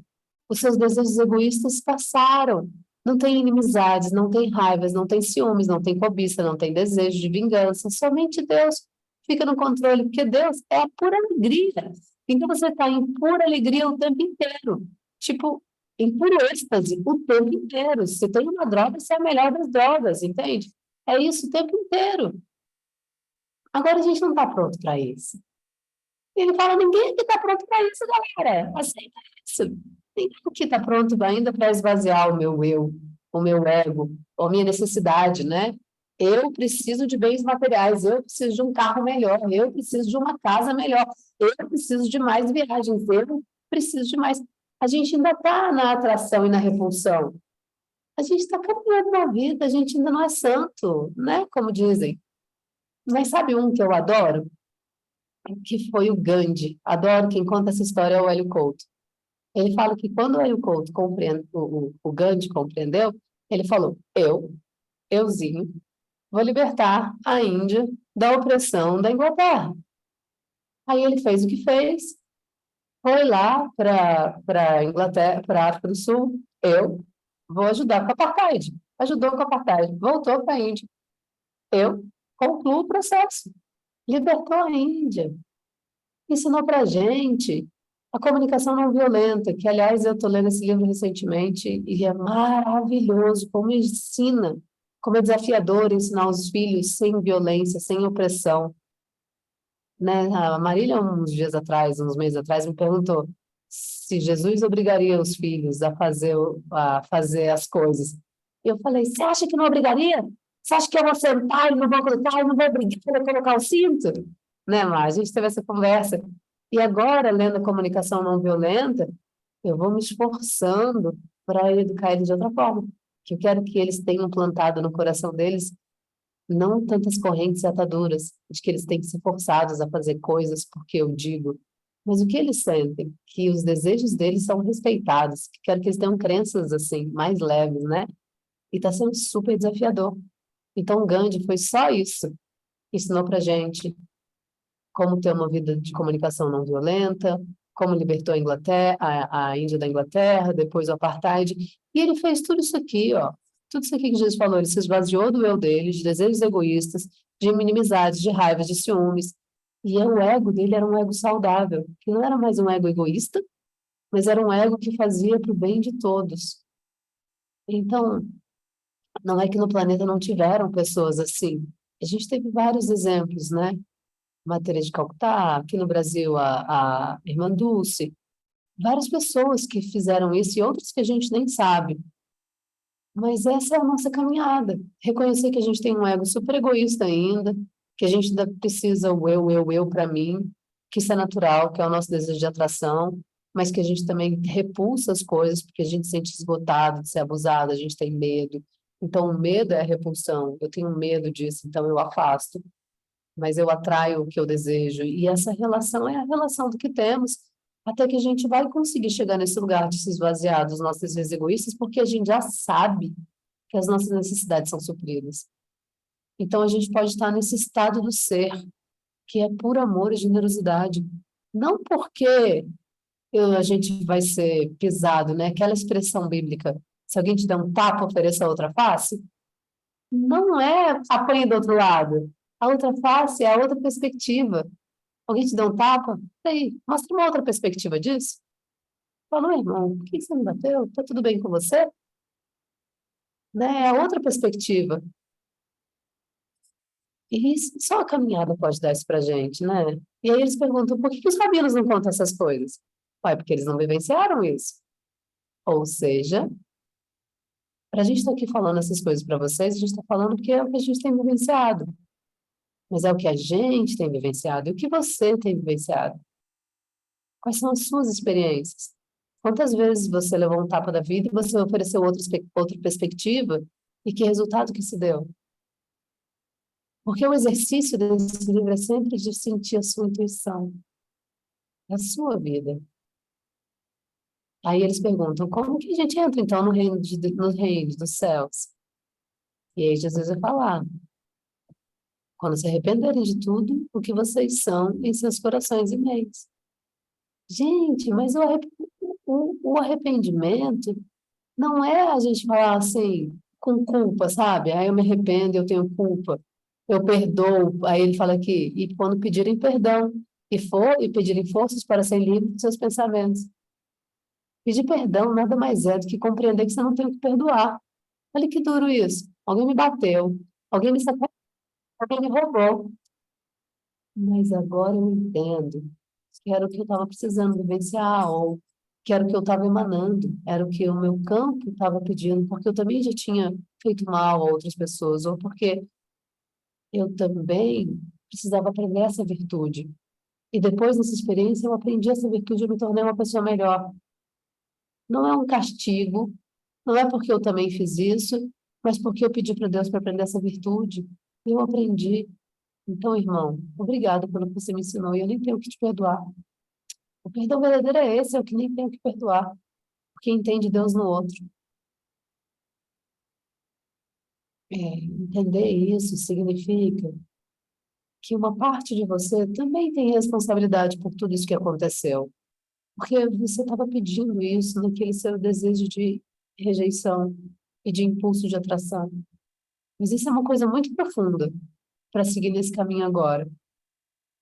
os seus desejos egoístas passaram. Não tem inimizades, não tem raivas, não tem ciúmes, não tem cobiça, não tem desejo de vingança. Somente Deus fica no controle, porque Deus é a pura alegria. Então você está em pura alegria o tempo inteiro. Tipo, em puro êxtase o tempo inteiro. Se tem uma droga, você é a melhor das drogas, entende? É isso o tempo inteiro. Agora a gente não está pronto para isso. Ele fala, ninguém aqui está pronto para isso, galera. Aceita isso. Ninguém aqui está pronto ainda para esvaziar o meu eu, o meu ego, a minha necessidade, né? Eu preciso de bens materiais, eu preciso de um carro melhor, eu preciso de uma casa melhor, eu preciso de mais viagens, eu preciso de mais. A gente ainda está na atração e na repulsão. A gente está caminhando na vida, a gente ainda não é santo, né? Como dizem. Mas sabe um que eu adoro? Que foi o Gandhi. Adoro quem conta essa história é o Hélio Couto. Ele fala que quando o Hélio Couto o Gandhi compreendeu, ele falou: euzinho, vou libertar a Índia da opressão da Inglaterra. Aí ele fez o que fez, foi lá para Inglaterra, para a África do Sul. Eu vou ajudar com a apartheid. Ajudou com a apartheid, voltou para a Índia. Eu concluo o processo. Libertou a Índia. Ensinou para a gente a comunicação não violenta, que, aliás, eu estou lendo esse livro recentemente e é maravilhoso como ensina, como é desafiador ensinar os filhos sem violência, sem opressão. Né? A Marília, uns dias atrás, uns meses atrás, me perguntou se Jesus obrigaria os filhos a fazer as coisas. Eu falei, você acha que não obrigaria? Você acha que eu vou sentar e não vou colocar, e não vou obrigar a colocar o cinto? Né, Mar? A gente teve essa conversa. E agora, lendo a comunicação não violenta, eu vou me esforçando para educar eles de outra forma. Que eu quero que eles tenham plantado no coração deles não tantas correntes e ataduras, de que eles têm que ser forçados a fazer coisas porque eu digo, mas o que eles sentem? Que os desejos deles são respeitados, que quero que eles tenham crenças assim, mais leves, né? E está sendo super desafiador. Então, o Gandhi foi só isso. Ensinou para gente como ter uma vida de comunicação não violenta, como libertou a Inglaterra, a Índia da Inglaterra, depois o apartheid. E ele fez tudo isso aqui, ó. Tudo isso aqui que Jesus falou, ele se esvaziou do eu dele, de desejos egoístas, de inimizades, de raivas, de ciúmes. E o ego dele era um ego saudável, que não era mais um ego egoísta, mas era um ego que fazia para o bem de todos. Então, não é que no planeta não tiveram pessoas assim. A gente teve vários exemplos, né? Matéria de Calcutá, aqui no Brasil a Irmã Dulce, várias pessoas que fizeram isso e outras que a gente nem sabe. Mas essa é a nossa caminhada. Reconhecer que a gente tem um ego super egoísta ainda, que a gente ainda precisa o eu para mim, que isso é natural, que é o nosso desejo de atração, mas que a gente também repulsa as coisas porque a gente se sente esgotado de ser abusado, a gente tem medo. Então, o medo é a repulsão. Eu tenho medo disso, então eu afasto, mas eu atraio o que eu desejo. E essa relação é a relação do que temos, até que a gente vai conseguir chegar nesse lugar de se esvaziar dos nossos desejos egoístas, porque a gente já sabe que as nossas necessidades são supridas. Então, a gente pode estar nesse estado do ser, que é puro amor e generosidade. Não porque a gente vai ser pisado, né? Aquela expressão bíblica, se alguém te der um tapa, ofereça a outra face. Não é apanhe do outro lado. A outra face é a outra perspectiva. Alguém te dá um tapa? E aí, mostra uma outra perspectiva disso. Fala, irmão, por que você me bateu? Tá tudo bem com você? né? É outra perspectiva. E só a caminhada pode dar isso pra gente, né? E aí eles perguntam, por que que os rabinos não contam essas coisas? Ué, porque eles não vivenciaram isso. Ou seja, para a gente estar aqui falando essas coisas para vocês, a gente está falando porque é o que a gente tem vivenciado. Mas é o que a gente tem vivenciado e o que você tem vivenciado. Quais são as suas experiências? Quantas vezes você levou um tapa da vida e você ofereceu outra perspectiva e que resultado que se deu? Porque o exercício desse livro é sempre de sentir a sua intuição, a sua vida. Aí eles perguntam, como que a gente entra então no reino dos céus? E aí Jesus vai falar, quando se arrependerem de tudo o que vocês são em seus corações e meios. Gente, mas o arrependimento não é a gente falar assim, com culpa, sabe? Aí eu me arrependo, eu tenho culpa. Eu perdoo. Aí ele fala aqui, e quando pedirem perdão, e pedirem forças para serem livres dos seus pensamentos. Pedir perdão nada mais é do que compreender que você não tem o que perdoar. Olha que duro isso. Alguém me bateu, alguém me sacaneou, alguém me roubou. Mas agora eu entendo que era o que eu estava precisando vivenciar, ou que era o que eu estava emanando, era o que o meu campo estava pedindo, porque eu também já tinha feito mal a outras pessoas, ou porque eu também precisava aprender essa virtude. E depois dessa experiência, eu aprendi essa virtude e me tornei uma pessoa melhor. Não é um castigo, não é porque eu também fiz isso, mas porque eu pedi para Deus para aprender essa virtude. E eu aprendi. Então, irmão, obrigado pelo que você me ensinou e eu nem tenho o que te perdoar. O perdão verdadeiro é esse, é o que nem tenho que perdoar, porque entende Deus no outro. Entender isso significa que uma parte de você também tem responsabilidade por tudo isso que aconteceu, porque você estava pedindo isso naquele seu desejo de rejeição e de impulso de atração. Mas isso é uma coisa muito profunda para seguir nesse caminho agora.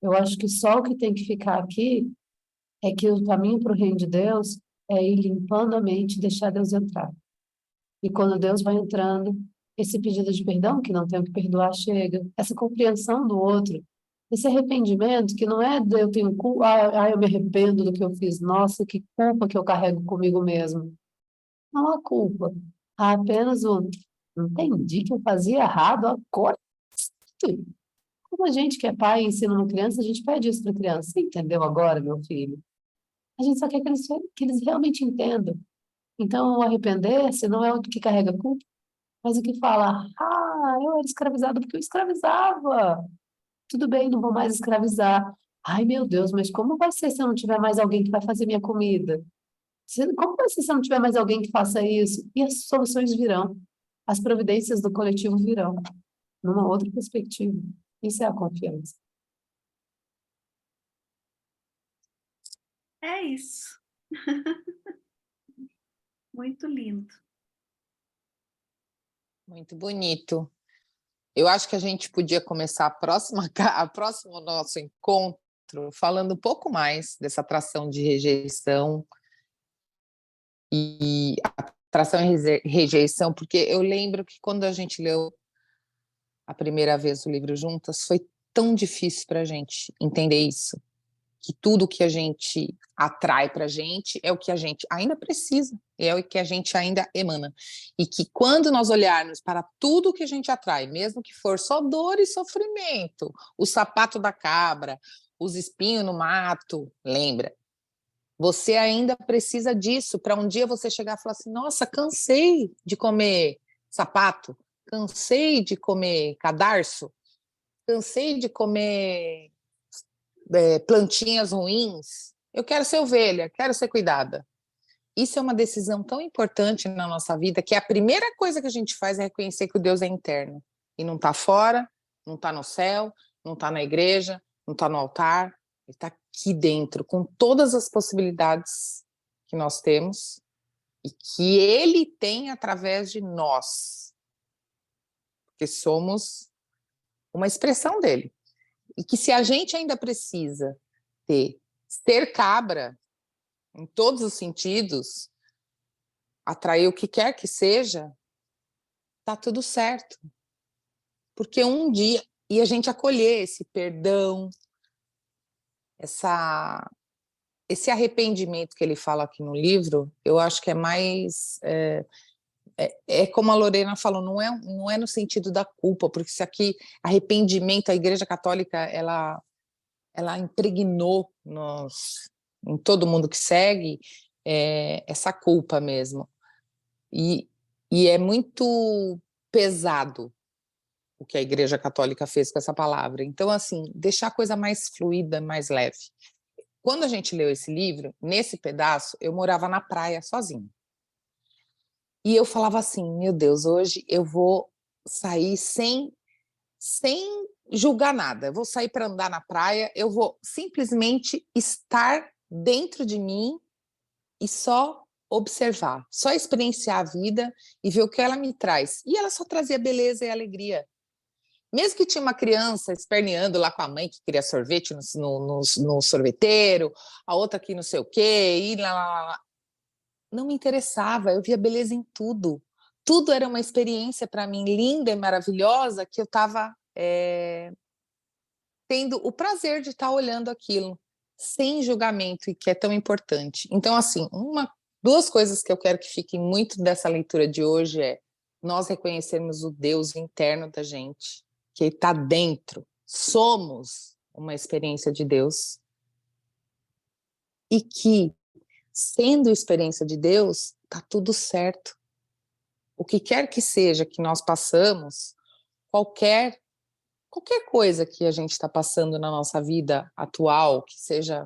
Eu acho que só o que tem que ficar aqui é que o caminho para o reino de Deus é ir limpando a mente e deixar Deus entrar. E quando Deus vai entrando, esse pedido de perdão, que não tenho que perdoar, chega. Essa compreensão do outro, esse arrependimento, que não é de eu tenho culpa, eu me arrependo do que eu fiz, nossa, que culpa que eu carrego comigo mesmo. Não há culpa. Há apenas o entendi que eu fazia errado, agora sim. Como a gente que é pai e ensina uma criança, a gente pede isso para a criança. Você entendeu agora, meu filho? A gente só quer que eles realmente entendam. Então, o arrepender-se não é o que carrega culpa, mas o que fala, eu era escravizado porque eu escravizava. Tudo bem, não vou mais escravizar. Ai, meu Deus, mas como vai ser se eu não tiver mais alguém que vai fazer minha comida? Como vai ser se eu não tiver mais alguém que faça isso? E as soluções virão. As providências do coletivo virão. Numa outra perspectiva. Isso é a confiança.
É isso. Muito lindo.
Muito bonito. Eu acho que a gente podia começar a próximo nosso encontro falando um pouco mais dessa atração de rejeição e atração e rejeição, porque eu lembro que quando a gente leu a primeira vez o livro juntas, foi tão difícil para a gente entender isso, que tudo que a gente atrai para a gente é o que a gente ainda precisa, é o que a gente ainda emana. E que quando nós olharmos para tudo que a gente atrai, mesmo que for só dor e sofrimento, o sapato da cabra, os espinhos no mato, lembra? Você ainda precisa disso para um dia você chegar e falar assim, nossa, cansei de comer sapato, cansei de comer cadarço, cansei de comer plantinhas ruins, eu quero ser ovelha, quero ser cuidada. Isso é uma decisão tão importante na nossa vida que a primeira coisa que a gente faz é reconhecer que o Deus é interno e não está fora, não está no céu, não está na igreja, não está no altar, ele está aqui dentro, com todas as possibilidades que nós temos e que ele tem através de nós, porque somos uma expressão dele. E que se a gente ainda precisa ser cabra, em todos os sentidos, atrair o que quer que seja, tá tudo certo. Porque um dia, e a gente acolher esse perdão, esse arrependimento que ele fala aqui no livro, eu acho que é mais... É como a Lorena falou, não é no sentido da culpa, porque isso aqui, arrependimento, a Igreja Católica, ela impregnou em todo mundo que segue essa culpa mesmo. E é muito pesado o que a Igreja Católica fez com essa palavra. Então, assim, deixar a coisa mais fluida, mais leve. Quando a gente leu esse livro, nesse pedaço, eu morava na praia sozinha. E eu falava assim, meu Deus, hoje eu vou sair sem julgar nada. Eu vou sair para andar na praia, eu vou simplesmente estar dentro de mim e só observar, só experienciar a vida e ver o que ela me traz. E ela só trazia beleza e alegria. Mesmo que tinha uma criança esperneando lá com a mãe que queria sorvete no sorveteiro, a outra que não sei o quê, e lá. Não me interessava, eu via beleza em tudo. Tudo era uma experiência para mim linda e maravilhosa que eu estava tendo o prazer de estar olhando aquilo, sem julgamento, e que é tão importante. Então, assim, duas coisas que eu quero que fiquem muito dessa leitura de hoje é nós reconhecermos o Deus interno da gente, que está dentro. Somos uma experiência de Deus. E que, sendo experiência de Deus, está tudo certo. O que quer que seja que nós passamos, qualquer coisa que a gente está passando na nossa vida atual, que seja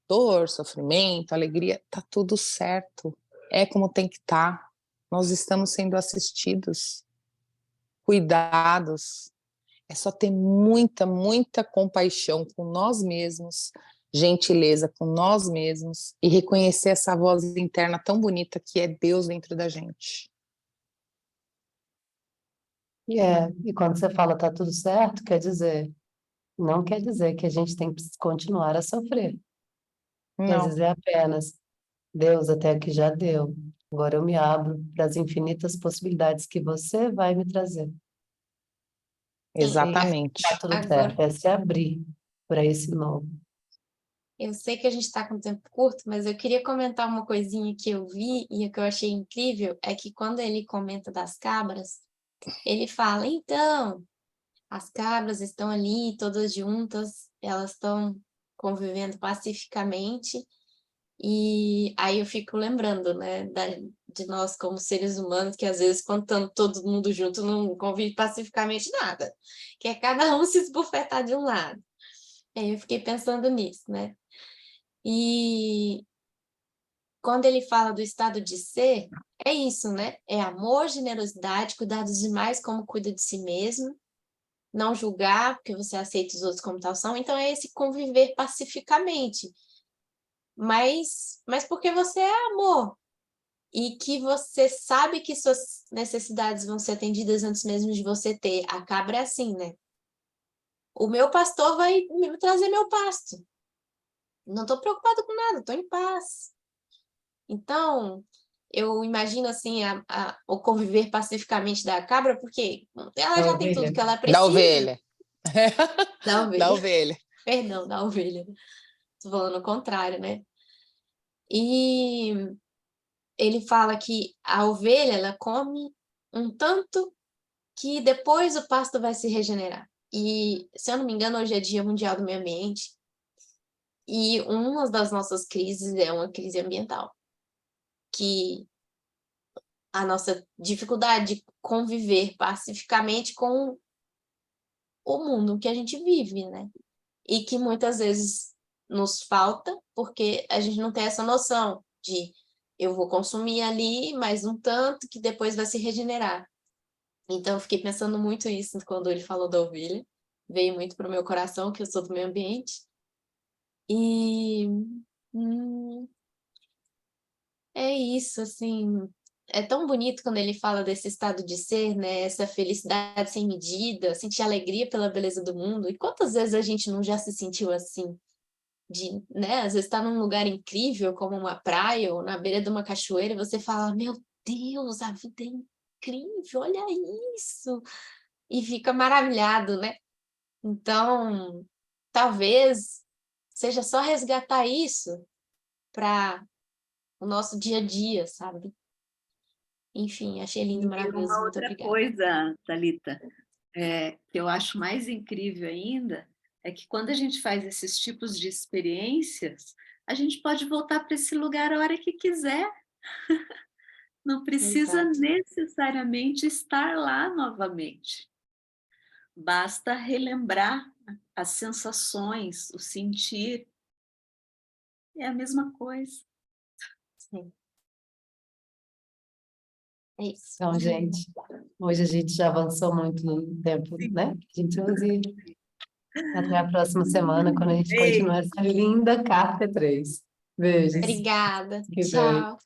dor, sofrimento, alegria, está tudo certo. É como tem que estar. Nós estamos sendo assistidos, cuidados. É só ter muita, muita compaixão com nós mesmos, gentileza com nós mesmos e reconhecer essa voz interna tão bonita que é Deus dentro da gente.
E quando você fala tá tudo certo, não quer dizer que a gente tem que continuar a sofrer. Quer
Não,
dizer apenas, Deus, até aqui já deu. Agora eu me abro para as infinitas possibilidades que você vai me trazer.
Sim,
E tá
exatamente.
tudo
agora
certo, é se abrir para esse novo.
eu sei que a gente está com tempo curto, mas eu queria comentar uma coisinha que eu vi e que eu achei incrível, é que quando ele comenta das cabras, ele fala, então, as cabras estão ali, todas juntas, elas estão convivendo pacificamente, e aí eu fico lembrando, né, de nós como seres humanos, que às vezes, quando estamos todo mundo junto, não convive pacificamente nada, que é cada um se esbofetar de um lado. Aí eu fiquei pensando nisso, né? E quando ele fala do estado de ser, é isso, né? É amor, generosidade, cuidar dos demais como cuida de si mesmo, não julgar, porque você aceita os outros como tal são. Então, é esse conviver pacificamente. Mas porque você é amor. E que você sabe que suas necessidades vão ser atendidas antes mesmo de você ter. A cabra é assim, né? O meu pastor vai me trazer meu pasto. Não estou preocupado com nada, estou em paz. Então, eu imagino assim o conviver pacificamente da cabra, porque ela
Da
já tem tudo
ovelha.
que ela
Da
precisa.
ovelha.
Da
Da
ovelha.
ovelha.
Perdão, da ovelha. Estou falando o contrário, né? E ele fala que a ovelha, ela come um tanto que depois o pasto vai se regenerar. E, se eu não me engano, hoje é Dia Mundial do Meio Ambiente. E uma das nossas crises é uma crise ambiental. Que a nossa dificuldade de conviver pacificamente com o mundo que a gente vive, né? E que muitas vezes nos falta, porque a gente não tem essa noção de eu vou consumir ali mais um tanto que depois vai se regenerar. Então, eu fiquei pensando muito isso quando ele falou da ovelha. Veio muito para o meu coração, que eu sou do meio ambiente. E é isso, assim, é tão bonito quando ele fala desse estado de ser, né? Essa felicidade sem medida, sentir alegria pela beleza do mundo. E quantas vezes a gente não já se sentiu assim? De, né? Às vezes está num lugar incrível, como uma praia ou na beira de uma cachoeira, e você fala, meu Deus, a vida é incrível, olha isso! E fica maravilhado, né? Então, talvez seja só resgatar isso para o nosso dia a dia, sabe? Enfim, achei lindo,
E
maravilhoso.
uma
Muito
outra
obrigada.
coisa, Thalita, que eu acho mais incrível ainda, é que quando a gente faz esses tipos de experiências, a gente pode voltar para esse lugar a hora que quiser. Não precisa
Exato.
necessariamente estar lá novamente. Basta relembrar as sensações, o sentir. É a mesma coisa.
Sim. É isso.
Então, gente, hoje a gente já avançou muito no tempo, né? A gente use até a próxima semana, quando a gente
Ei,
continuar essa linda carta 3. Beijos.
Obrigada.
Que bem.
Tchau.